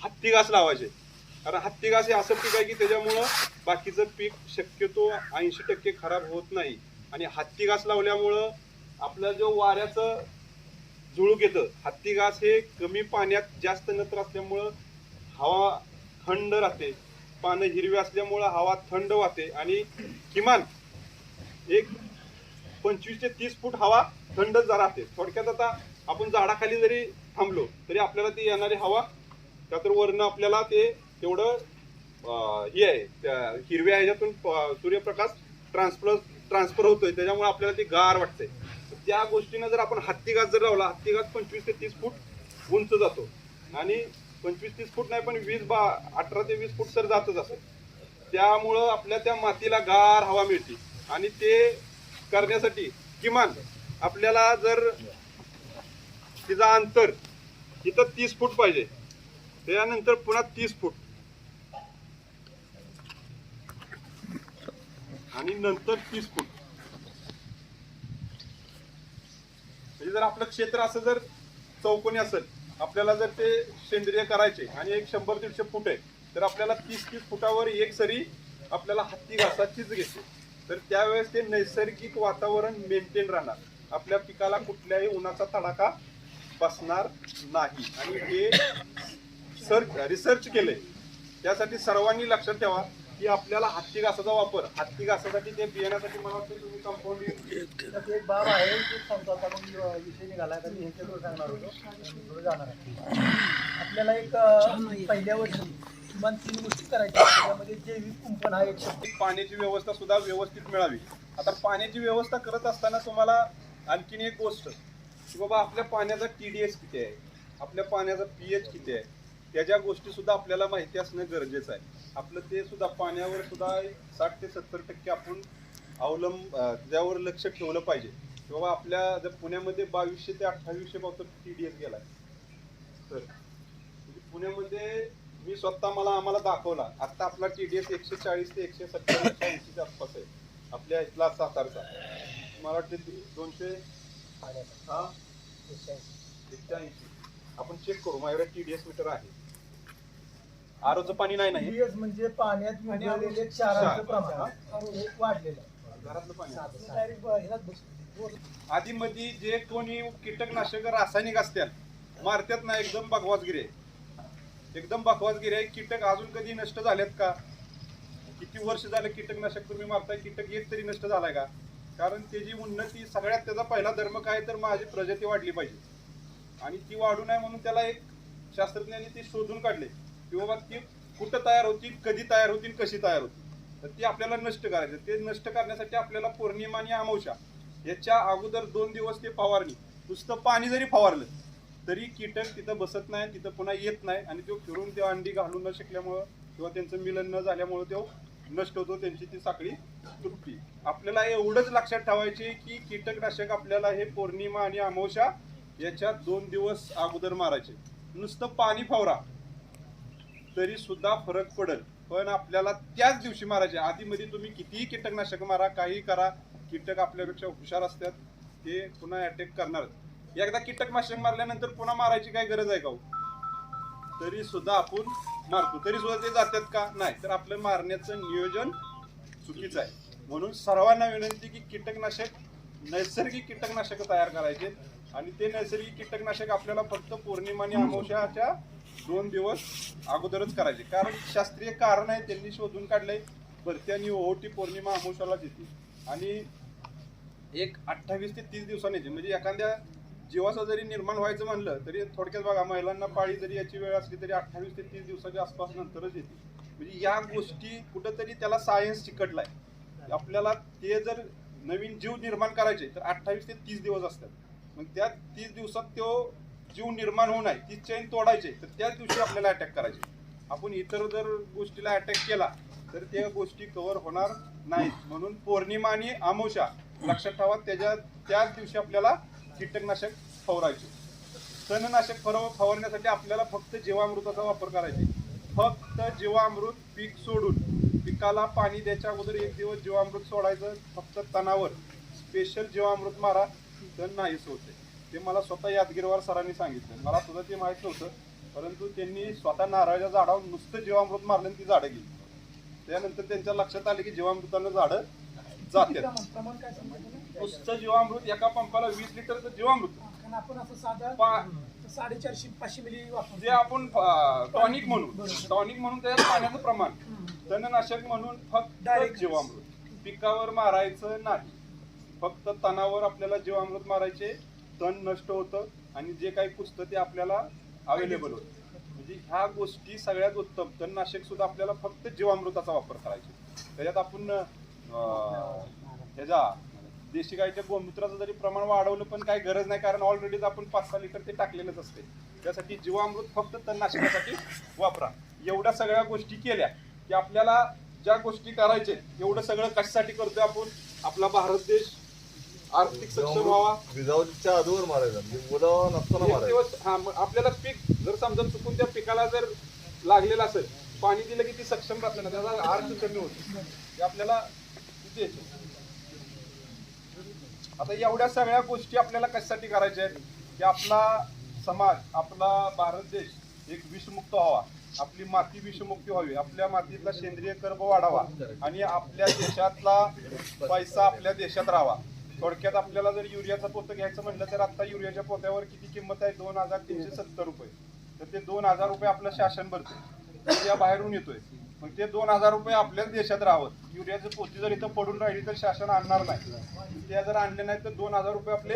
हत्ती घास लावायचे. कारण हत्ती घास हे असं पीक आहे की त्याच्यामुळं बाकीचं पीक शक्यतो 80% खराब होत नाही. आणि हत्ती घास लावल्यामुळं आपलं जो वाऱ्याचं झुळूक येतं, हत्ती घास हे कमी पाण्यात जास्त नत्र असल्यामुळं हवा थंड राहते, पानं हिरवी असल्यामुळं हवा थंड वाहते आणि किमान एक 25 ते 30 फूट हवा थंड राहते. थोडक्यात आता आपण झाडाखाली जरी थांबलो तरी आपल्याला ती येणारी हवा का तर वरनं आपल्याला ते तेवढं हे आहे, त्या हिरव्या ह्याच्यातून सूर्यप्रकाश ट्रान्सफर होतोय, त्याच्यामुळे आपल्याला ती गार वाटते. त्या गोष्टीनं जर आपण हत्ती घास जर लावला, हत्ती घास 25 ते 30 फूट उंच जातो आणि 25-30 फूट नाही पण 18 ते 20 फूट तर जातच असेल. त्यामुळं आपल्या त्या मातीला गार हवा मिळते. आणि ते करण्यासाठी किमान आपल्याला जर तिचं अंतर इथं 30 फूट पाहिजे, त्यानंतर पुन्हा 30 फूट आणि नंतर 30 फूट. म्हणजे जर आपलं क्षेत्र असं जर चौकोनी असेल, आपल्याला जर ते सेंद्रिय करायचे आणि एक 100-150 फूट आहे, तर आपल्याला 30-30 फुटावर एक सरी आपल्याला हत्ती घासाचीच घेते. तर त्यावेळेस ते नैसर्गिक वातावरण मेंटेन राहणार, आपल्या पिकाला कुठल्याही उन्हाचा तडाखा बसणार नाही. आणि हे रिसर्च केलंय. त्यासाठी सर्वांनी लक्षात ठेवा की आपल्याला हत्ती घासाचा वापर, हत्ती घासासाठी ते बियाण्यासाठी मला वाटतं तुम्ही कंपाऊंड एक बाब आहे ते सांगतो. आता मग विषय निघाला तर मी ह्याच्यावर सांगणार होतो, पुढे जाणार आहे. आपल्याला एक पहिल्या वर्षी किमान 3 गोष्टी करायच्या. त्यामध्ये जैविक कुंपण हा एक शब्द. पाण्याची व्यवस्था सुद्धा व्यवस्थित मिळावी. आता पाण्याची व्यवस्था करत असताना तुम्हाला आणखीन एक गोष्ट की बाबा आपल्या पाण्याचा TDS किती आहे, आपल्या पाण्याचा pH किती आहे, त्याच्या गोष्टी सुद्धा आपल्याला माहिती असणं गरजेचं आहे. आपलं ते सुद्धा पाण्यावर सुद्धा 60 ते 70% आपण त्यावर लक्ष ठेवलं पाहिजे. बाबा आपल्या जर पुण्यामध्ये 2200 ते 2800 पावसात TDS गेलाय, तर पुण्यामध्ये मी स्वतः आम्हाला दाखवला. आता आपला TDS 140 ते 170-180 आसपास आहे. आपल्या इथला सातारचा मला वाटते 200 180. आपण चेक करू, माझ्याकडे TDS मीटर आहे. आरोचं पाणी नाही नाही, TDS म्हणजे पाण्यात विरघळलेले क्षाराचं प्रमाण हे वाढलेलं आहे. घरातलं पाणी. डायरेक्ट ह्यालाच बसतो. आधी मध्ये जे कोणी कीटकनाशक रासायनिक असतात मारतात ना, एकदम बकवासगिरी आहे, एकदम बकवासगिरी आहे. कीटक अजून कधी नष्ट झालेत का? किती वर्ष झाले कीटकनाशक तुम्ही मारताय, कीटक एक तरी नष्ट झालाय का? कारण त्याची उन्नती सगळ्यात त्याचा पहिला धर्म काय तर माझी प्रजाती वाढली पाहिजे. आणि ती वाढू नये म्हणून त्याला एक शास्त्रज्ञांनी ती शोधून काढले की बाबा ती कुठं तयार होती, कधी तयार होती, कशी तयार होती. तर ती आपल्याला नष्ट करायचं. ते नष्ट करण्यासाठी आपल्याला पौर्णिमा आणि अमावस्या याच्या अगोदर 2 दिवस ते फवारणी, नुसतं पाणी जरी फवारलं तरी कीटक तिथं बसत नाही, तिथं पुन्हा येत नाही. आणि तो फिरून ते अंडी घालू न शकल्यामुळं किंवा त्यांचं मिलन न झाल्यामुळं तो नष्ट होतो, त्यांची ती साखळी तुटती. आपल्याला एवढंच लक्षात ठेवायचे की कीटकनाशक आपल्याला हे पौर्णिमा आणि अमावस्या याच्या 2 दिवस अगोदर मारायचे. नुसतं पाणी फवारा तरी सुद्धा फरक पडेल, पण आपल्याला त्याच दिवशी मारायचे. आधीमध्ये तुम्ही कितीही कीटकनाशक मारा, काही करा, कीटक आपल्यापेक्षा हुशार असतात, ते पुन्हा अटॅक करणार. एकदा कीटकनाशक मारल्यानंतर पुन्हा मारायची काय गरज आहे का? तरी सुद्धा आपण मारतो, तरी सुद्धा ते जातात का? नाही. तर आपलं मारण्याचं नियोजन चुकीचं आहे. म्हणून सर्वांना विनंती की कीटकनाशक, नैसर्गिक कीटकनाशक तयार करायचे. आणि ते नैसर्गिक कीटकनाशक आपल्याला फक्त पौर्णिमा आणि अमावस्याच्या 2 दिवस अगोदरच करायचे. कारण शास्त्रीय कारण आहे, त्यांनी शोधून काढलंय. भरती आणि ओहोटी पौर्णिमा अमावस्यालाच येते आणि एक 28 ते 30 दिवसांनी येते. म्हणजे एखाद्या जीवाचं जरी निर्माण व्हायचं म्हणलं तरी थोडक्यात बघा, महिलांना पाळी जरी याची वेळ असली तरी 28 ते 30 दिवसाच्या आसपास नंतरच येते. म्हणजे या गोष्टी कुठंतरी त्याला सायन्स चिकटलाय. आपल्याला ते जर नवीन जीव निर्माण करायचे तर 28 ते 30 दिवस असतात. मग त्या 30 दिवसात तो जीव निर्माण होऊ नये, ती चेन तोडायचे, तर त्याच दिवशी आपल्याला अटॅक करायचे. आपण इतर जर गोष्टीला अटॅक केला तर त्या गोष्टी कव्हर होणार नाहीत. म्हणून पौर्णिमा आणि अमावस्या लक्षात ठेवा. त्याच दिवशी आपल्याला कीटकनाशक फवारायचे. तणनाशक फवारण्यासाठी आपल्याला फक्त जीवामृताचा वापर करायचे. फक्त जीवामृत पीक सोडून पिकाला पाणी द्यायच्या अगोदर 1 दिवस जीवामृत सोडायचं. फक्त तणावर स्पेशल जीवामृत मारा, तण नाहीच होते. ते मला स्वतः यादगीरवार सरांनी सांगितलं. मला सुद्धा ते माहीत नव्हतं, परंतु त्यांनी स्वतः नारळाच्या झाडावर नुसतं जीवामृत मारलं आणि ती झाडं गेली. त्यानंतर त्यांच्या लक्षात आले की जीवामृतानं झाडं जातात. नुसतं जीवामृत एका पंपाला 20 लिटरचं जीवामृत आपण असं साधा 450-500 मिली वापरतो. जे आपण टॉनिक म्हणून त्याच्यात पाण्याचं प्रमाण. तणनाशक म्हणून फक्त जीवामृत पिकावर मारायचं नाही. फक्त तणावर आपल्याला जीवामृत मारायचे. तण नष्ट होतं आणि जे काही कुजतं ते आपल्याला अवेलेबल होतं. म्हणजे ह्या गोष्टी सगळ्यात उत्तम. तणनाशक सुद्धा आपल्याला फक्त जीवामृताचा वापर करायचा. त्याच्यात आपण ह्याच्या देशी गाईच्या गोमूत्राचं जरी प्रमाण वाढवलं पण काही गरज नाही, कारण ऑलरेडीच आपण 5-6 लिटर ते टाकलेलंच असते. त्यासाठी जीवामृत फक्त तणनाशकासाठी वापरा. एवढ्या सगळ्या गोष्टी केल्या की आपल्याला ज्या गोष्टी करायचे एवढं सगळं कशासाठी करतोय आपण. आपला भारत देश आर्थिक सक्षम व्हावा. विजावच्या आधीवर मारायचा नसताना मारायचा. आपल्याला पीक जर समजा चुकून त्या पिकाला जर लागलेलं असेल, पाणी दिलं की ती सक्षम राहते ना, त्याचा अर्थ कमी होतो. ते आपल्याला द्यायचे. आता एवढ्या सगळ्या गोष्टी आपल्याला कशासाठी करायच्या आहेत की आपला समाज, आपला भारत देश एक विषमुक्त व्हावा. आपली माती विषमुक्ती व्हावी. आपल्या मातीतला सेंद्रिय कर्ब वाढावा आणि आपल्या देशातला पैसा आपल्या देशात राहावा. थोडक्यात आपल्याला जर युरियाचं पोतं घ्यायचं म्हटलं तर आता युरियाच्या पोत्यावर किती किंमत आहे? 2,370 रुपये. तर ते 2,000 रुपये आपलं शासन भरते. युरिया बाहेरून येतोय. मग ते 2,000 रुपये आपल्याच देशात राहावं. युरियाचं पोती जर इथं पडून राहिली तर शासन आणणार नाही. ते जर आणले नाही तर 2,000 रुपये आपले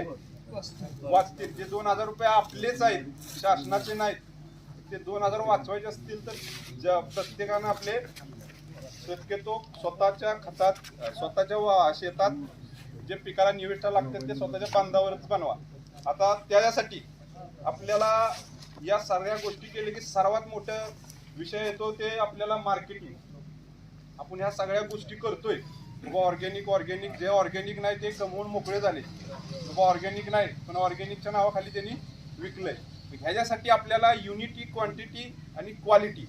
वाचतील. ते 2,000 रुपये आपलेच आहेत, शासनाचे नाहीत. ते 2,000 वाचवायचे असतील तर प्रत्येकानं आपले शक्यतो स्वतःच्या खतात, स्वतःच्या शेतात जे पिकाला निविष्ठा लागतात ते स्वतःच्या बांधावरच बनवा. आता त्यासाठी आपल्याला या सगळ्या गोष्टी केल्या की सर्वात मोठं विषय येतो ते आपल्याला मार्केटिंग. आपण ह्या सगळ्या गोष्टी करतोय. ऑर्गॅनिक जे ऑर्गॅनिक नाही ते कमवून मोकळे झाले. ऑर्गॅनिक नाही पण ऑर्गॅनिकच्या नावाखाली त्यांनी विकलंय. ह्याच्यासाठी आपल्याला युनिटी, क्वांटिटी आणि क्वालिटी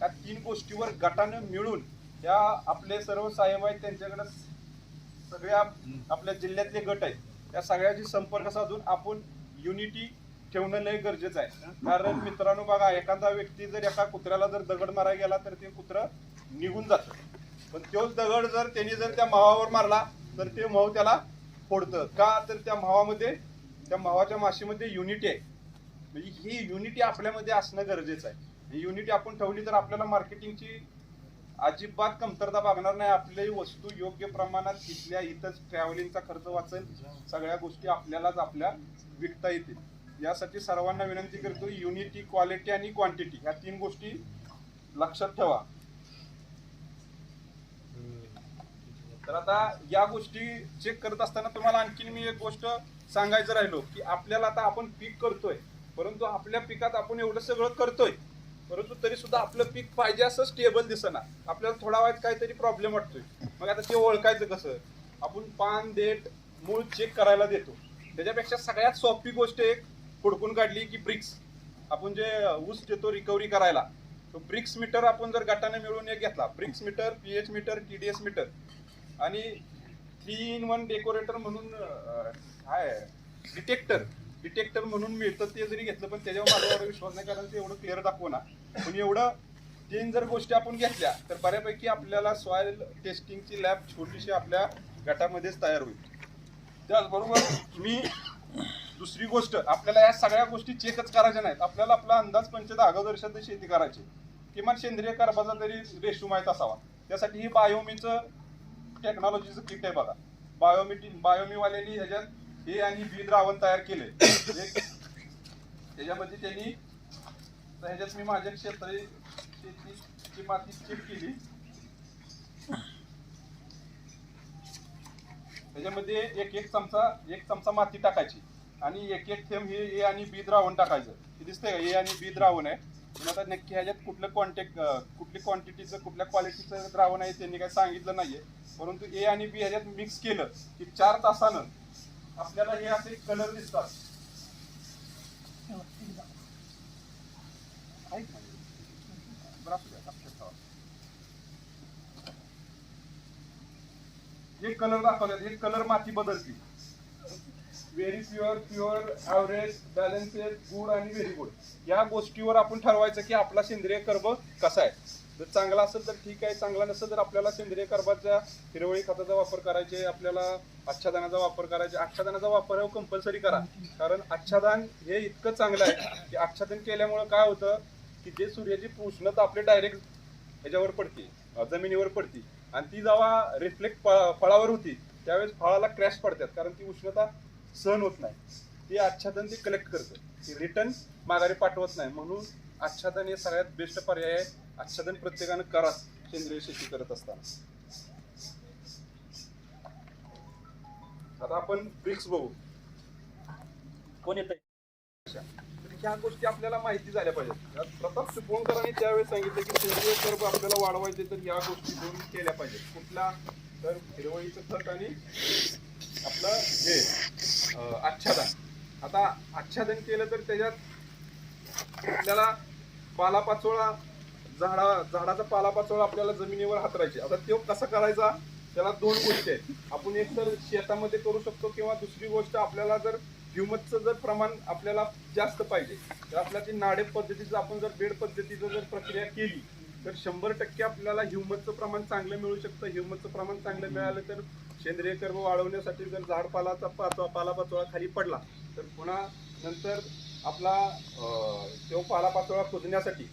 या 3 गोष्टीवर गटानं मिळून या आपले सर्व साहेब आहेत त्यांच्याकडे सगळ्या आपल्या जिल्ह्यातले गट आहेत या सगळ्याशी संपर्क साधून आपण युनिटी ठेवणं लय गरजेचं आहे. कारण मित्रांनो बघा, एखादा व्यक्ती जर एका कुत्र्याला जर दगड मारायला गेला तर ते कुत्रं निघून जातं. पण तोच दगड जर त्यांनी जर त्या मावावर मारला तर ते माव त्याला फोडतं. का तर त्या मावामध्ये, त्या मावाच्या माशीमध्ये युनिटी आहे. म्हणजे ही युनिटी आपल्यामध्ये असणं गरजेचं आहे. ही युनिटी आपण ठेवली तर आपल्याला मार्केटिंगची अजिबात कमतरता भागणार नाही. आपली वस्तू योग्य प्रमाणात तिथल्या इथंच ट्रॅव्हलिंगचा खर्च वाचेल. सगळ्या गोष्टी आपल्यालाच आपल्या विकता येतील. यासाठी सर्वांना विनंती करतो, युनिटी, क्वालिटी आणि क्वांटिटी ह्या 3 गोष्टी लक्षात ठेवा. तर आता या गोष्टी चेक करत असताना तुम्हाला आणखीन मी एक गोष्ट सांगायचं राहिलो की आपल्याला आता आपण पीक करतोय, परंतु आपल्या पिकात आपण एवढं सगळं करतोय परंतु तरी सुद्धा आपलं पीक पाहिजे असं स्टेबल दिसणार. आपल्याला थोडा वेळात काहीतरी प्रॉब्लेम वाटतोय. मग आता ते ओळखायचं कसं? आपण पान, देठ, मूळ चेक करायला देतो. त्याच्यापेक्षा सगळ्यात सोपी गोष्ट एक हुडकून काढली की ब्रिक्स. आपण जे ऊस देतो रिकव्हरी करायला, तो ब्रिक्स मीटर आपण जर गटाने मिळून एक घेतला, brix meter, pH meter, TDS meter आणि 3-in-1 डेकोरेटर म्हणून काय डिटेक्टर म्हणून मिळतं, ते जरी घेतलं पण त्याच्यावर माझा एवढा विश्वास नाही कारण ते एवढं क्लिअर दाखवणार. पण एवढं 3 जर गोष्टी आपण घेतल्या तर बऱ्यापैकी आपल्याला सॉइल टेस्टिंगची लॅब छोटीशी आपल्या गटामध्येच तयार होईल. त्याचबरोबर मी दुसरी गोष्ट, आपल्याला या सगळ्या गोष्टी चेकच करायच्या नाहीत. आपल्याला आपला अंदाज पंच अगोदरशात शेती करायची, किमान सेंद्रिय कर्बाचा तरी रेशो माहीत असावा. त्यासाठी ही बायोमीचं टेक्नॉलॉजीचं किट आहे बघा. बायोमीवाल्यांनी ह्याच्यात हे आणि बी द्रावण तयार केले. त्याच्यामध्ये त्यांनी ह्याच्यात मी माझ्या शेतीची माती चेक केली. त्याच्यामध्ये एक चमचा माती टाकायची आणि 1 थेंब हे ए आणि बी द्रावण टाकायचं. हे दिसतंय का? ए आणि बी द्रावण आहे. पण आता नक्की ह्याच्यात कुठली क्वांटिटीचं कुठल्या क्वालिटीचं द्रावण आहे त्यांनी काही सांगितलं नाहीये. परंतु ए आणि बी ह्याच्यात मिक्स केलं की 4 तासानं आपल्याला हे असे कलर दिसतात. ऐक ना. बरं असू द्या, लक्षात ठेवा. हे कलर दाखवले, हे कलर माती बदलते. व्हेरी प्युअर ॲव्हरेज, बॅलन्सेड, गुड आणि व्हेरी गुड या गोष्टीवर आपण ठरवायचं की आपला सेंद्रिय कर्ब कसा आहे. जर चांगला असेल तर ठीक आहे, चांगला नसेल तर आपल्याला सेंद्रिय कर्बाच्या हिरवळी खताचा वापर करायचे, आपल्याला आच्छादनाचा वापर करायचे. आच्छादनाचा वापर कंपल्सरी करा, कारण आच्छादन हे इतकं चांगलं आहे की आच्छादन केल्यामुळे काय होतं की जे सूर्याची उष्णता आपली डायरेक्ट ह्याच्यावर पडते, जमिनीवर पडते, आणि ती जेव्हा रिफ्लेक्ट फळावर होती त्यावेळेस फळाला क्रॅश पडतात, कारण ती उष्णता सहन होत नाही. ते आच्छादन ते कलेक्ट करतं, ते रिटर्न माघारी पाठवत नाही. म्हणून आच्छादन हे सगळ्यात बेस्ट पर्याय आहे. आच्छादन प्रत्येकानं करा सेंद्रिय शेती करत असताना. आता आपण ब्रिक्स बघू. कोण येत ह्या गोष्टी आपल्याला माहिती झाल्या पाहिजेत. प्रताप चिपळूणकरांनी त्यावेळेस सांगितलं की सेंद्रिय कर्ब आपल्याला वाढवायचे तर या गोष्टी दोन केल्या पाहिजेत. कुठला तर हिरवळीचं खत आणि आपलं हे आच्छादन. आता आच्छादन केलं तर त्याच्यात आपल्याला पालापाचोळा, झाडाचा पालापाचोळा आपल्याला जमिनीवर हातरायचे. आता तो कसा करायचा, त्याला 2 गोष्टी आहेत. आपण एक तर शेतामध्ये करू शकतो, किंवा दुसरी गोष्ट आपल्याला जर ह्युमसचं जर प्रमाण आपल्याला जास्त पाहिजे तर आपल्याला ती नाडेप पद्धतीचं आपण जर बेड पद्धतीचं जर प्रक्रिया केली तर 100% आपल्याला ह्युमसचं प्रमाण चांगलं मिळू शकतं. ह्युमसचं प्रमाण चांगलं मिळालं तर सेंद्रिय कर्ब वाढवण्यासाठी जर झाडपालाचा पालापाचोळा खाली पडला तर पुन्हा नंतर आपला तो पालापाचोळा कुजण्यासाठी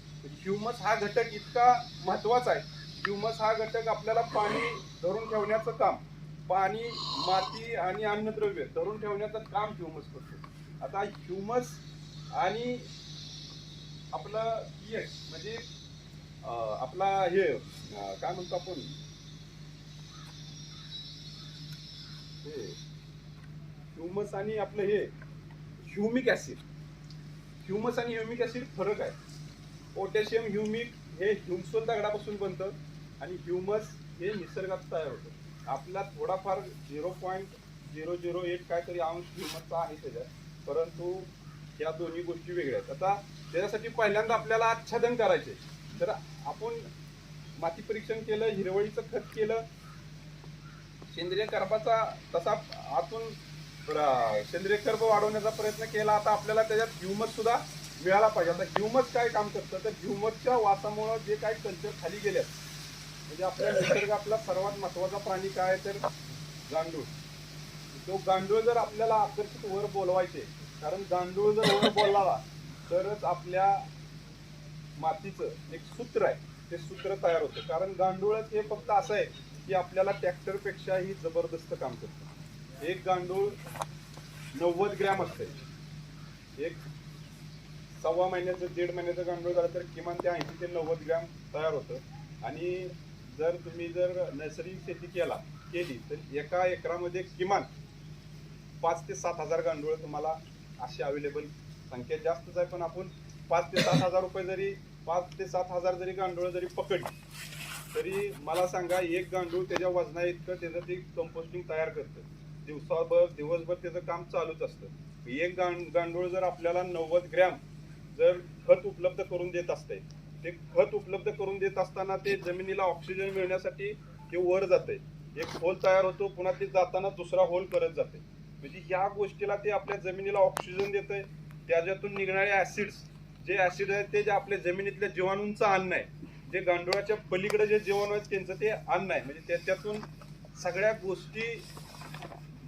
ह्युमस हा घटक इतका महत्वाचा आहे. ह्युमस हा घटक आपल्याला पाणी धरून ठेवण्याचं काम, पाणी, माती आणि अन्नद्रव्य धरून ठेवण्याचं काम ह्युमस करतो. आता ह्युमस आणि आपलं पीएच म्हणजे आपला हे काय म्हणतो आपण, ह्युमस आणि आपलं हे ह्युमिक ऍसिड. ह्युमस आणि ह्युमिक ऍसिड फरक आहे. पोटॅशियम ह्युमिक हे ह्युमसोल दगडापासून बनतं आणि ह्युमस हे निसर्गात तयार होतं. आपला थोडाफार 0.008 काहीतरी अंश ह्युमसचा आहे त्याच्यात, परंतु या दोन्ही गोष्टी वेगळ्या आहेत. आता त्याच्यासाठी पहिल्यांदा आपल्याला आच्छादन करायचे. तर आपण माती परीक्षण केलं, हिरवळीचं खत केलं, सेंद्रिय कर्बाचा तसा आतून सेंद्रिय कर्ब वाढवण्याचा प्रयत्न केला. आता आपल्याला त्याच्यात ह्युमस सुद्धा मिळाला पाहिजे. आता ह्युमस काय काम करतं तर ह्युमसच्या वासामुळं जे काही कल्चर खाली गेले, म्हणजे आपल्या निसर्ग आपला सर्वात महत्वाचा प्राणी काय तर गांडूळ. तो गांडूळ जर आपल्याला आकर्षित वर बोलवायचे, कारण गांडूळ जर वर बोलला तरच आपल्या मातीचं एक सूत्र आहे ते सूत्र तयार होतं. कारण गांडूळच हे फक्त असं आहे की आपल्याला ट्रॅक्टरपेक्षाही जबरदस्त काम करतं. एक गांडूळ 90 ग्रॅम असते. एक 1.25 महिन्याचं 1.5 महिन्याचं गांडूळ झालं तर किमान ते 80 ते 90 ग्रॅम तयार होतं. आणि जर तुम्ही जर नैसर्गिक शेती केली तर एका एकरामध्ये किमान 5 ते 7 हजार गांडूळ तुम्हाला अशी अवेलेबल, संख्या जास्तच आहे पण आपण 5 ते 7 हजार रुपये जरी 5 ते 7 हजार जरी गांडूळ जरी पकडली तरी मला सांगा, एक गांडूळ त्याच्या वजना इतकं त्याचं ते कंपोस्टिंग तयार करतं. दिवसभर त्याचं काम चालूच असतं. एक गांडूळ जर आपल्याला 90 ग्रॅम जर खत उपलब्ध करून देत असते, ते खत उपलब्ध करून देत असताना ते जमिनीला ऑक्सिजन मिळण्यासाठी ते वर जाते, एक होल तयार होतो, पुन्हा ते जाताना दुसरा होल करत जाते. म्हणजे ह्या गोष्टीला ते आपल्या जमिनीला ऑक्सिजन देतंय. त्याच्यातून निघणारे ऍसिड्स, जे ऍसिड आहेत ते जे आपल्या जमिनीतल्या जीवाणूंचं अन्न आहे, जे गांडुळाच्या पलीकडे जे जीवाणू आहेत त्यांचं ते अन्न आहे. म्हणजे त्याच्यातून सगळ्या गोष्टी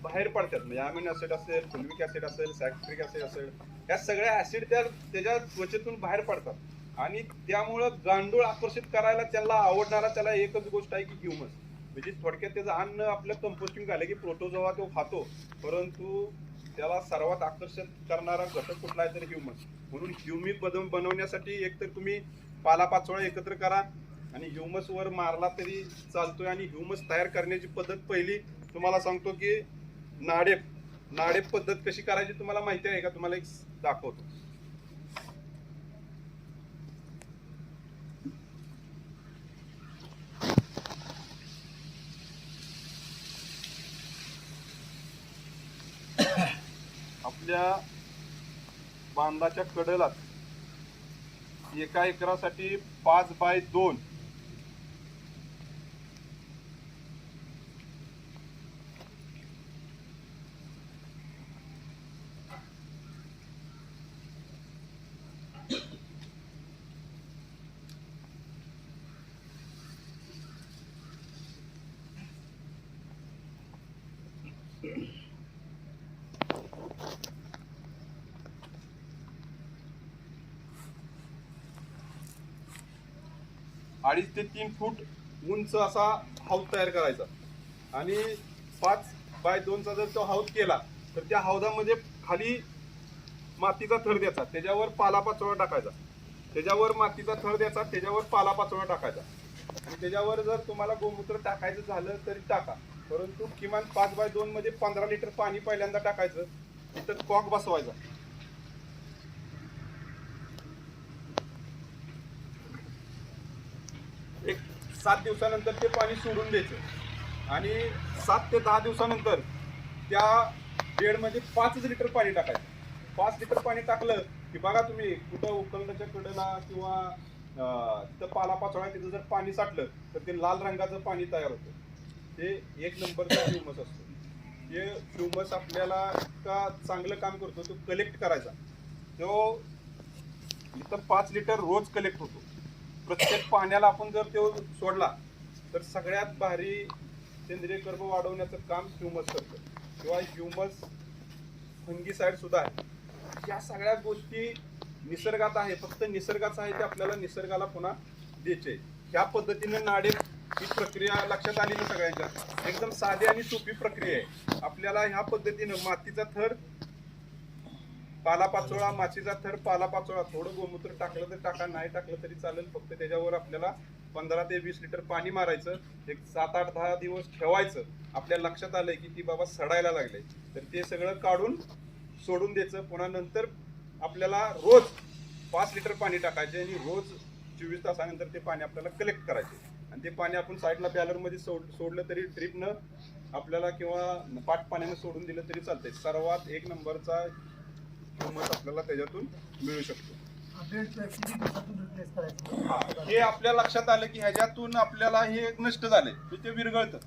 बाहेर पडतात. म्हणजे अमिनो ऍसिड असेल, फुल्विक ऍसिड असेल, सॅक्ट्रिक ऍसिड असेल, या सगळ्या ऍसिड त्याच्या त्वचेतून बाहेर पडतात. आणि त्यामुळं गांडूळ आकर्षित करायला त्याला आवडणारा त्याला एकच गोष्ट आहे की ह्युमस. म्हणजे थोडक्यात त्याचं अन्न आपलं कंपोस्टिंग झालं की प्रोटोजोआ तो खातो, परंतु त्याला सर्वात आकर्षित करणारा घटक कुठला आहे तर ह्युमस. म्हणून ह्युमिक बनवण्यासाठी एक तर तुम्ही पालापाचोळा एकत्र करा आणि ह्युमस वर मारला तरी चालतोय. आणि ह्युमस तयार करण्याची पद्धत पहिली तुम्हाला सांगतो की नाडेप पद्धत कशी करायची तुम्हाला माहिती आहे का? तुम्हाला एक दाखवतो. आपल्या बांधाच्या कडेलाच एका एकरासाठी 5x2 2.5 ते 3 फूट उंच असा हौद तयार करायचा आणि 5x2 चा जर तो हौद केला तर त्या हौदामध्ये खाली मातीचा थर द्यायचा, त्याच्यावर पालापाचोळा टाकायचा, त्याच्यावर मातीचा थर द्यायचा, त्याच्यावर पालापाचोळा टाकायचा आणि त्याच्यावर जर तुम्हाला गोमूत्र टाकायचं झालं तरी टाका, परंतु किमान 5x2 मध्ये 15 लिटर पाणी पहिल्यांदा टाकायचं. तिथं कॉक बसवायचा. एक 7 दिवसानंतर ते पाणी सोडून द्यायचं आणि 7 ते 10 दिवसानंतर त्या बेडमध्ये 5 लिटर पाणी टाकायचं. 5 लिटर पाणी टाकलं की बघा तुम्ही कुठं उकलण्याच्या कडेला किंवा तिथं पालापाचोळा तिथं जर पाणी साठलं तर ते लाल रंगाचं पाणी तयार होतं. ते एक नंबरचा ह्युमस असतो. हे ह्युमस आपल्याला का चांगलं काम करतो तो कलेक्ट करायचा. तो इथं 5 लिटर रोज कलेक्ट होतो. प्रत्येक पाण्याला आपण जर तो सोडला तर सगळ्यात भारी सेंद्रिय कर्ब वाढवण्याचं काम ह्युमस करतं किंवा ह्युमस फंगीसाइड सुद्धा आहे. या सगळ्या गोष्टी निसर्गात आहे, फक्त निसर्गाचं आहे ते आपल्याला निसर्गाला पुन्हा द्यायचे. ह्या पद्धतीनं नाडे ही प्रक्रिया लक्षात आली ना सगळ्यांच्या. एकदम साधी आणि सोपी प्रक्रिया आहे. आपल्याला ह्या पद्धतीनं मातीचा थर पालापाचोळा, मातीचा थर पालापाचोळा, थोडं गोमूत्र टाकलं तर टाका, नाही टाकलं तरी चालेल. फक्त त्याच्यावर आपल्याला 15 ते 20 लिटर पाणी मारायचं, एक 7, 8, 10 दिवस ठेवायचं. आपल्या लक्षात आलंय की ती बाबा सडायला लागले तर ते सगळं काढून सोडून द्यायचं. पुन्हा नंतर आपल्याला रोज 5 लिटर पाणी टाकायचे आणि रोज 24 तासानंतर ते पाणी आपल्याला कलेक्ट करायचे आणि ते पाणी आपण साईडला बॅलरमध्ये सोडलं तरी ड्रिपनं आपल्याला किंवा पाट पाण्यानं सोडून दिलं तरी चालतंय. सर्वात एक नंबरचा ह्युमस आपल्याला त्याच्यातून मिळू शकतो. हे आपल्या लक्षात आलं की ह्याच्यातून आपल्याला हे नष्ट झालंय, ते विरघळतं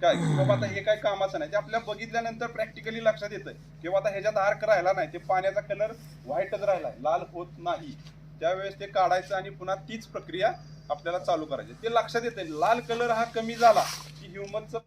काय बाबा आता हे काय कामाचं नाही. ते आपल्या बघितल्यानंतर प्रॅक्टिकली लक्षात येतं किंवा आता ह्याच्यात आर्क राहिला नाही, ते पाण्याचा कलर व्हाईटच राहिलाय, लाल होत नाही. त्यावेळेस ते काढायचं आणि पुन्हा तीच प्रक्रिया आपल्याला चालू करायची. ते लक्षात येतं लाल कलर हा कमी झाला की ह्युमसचं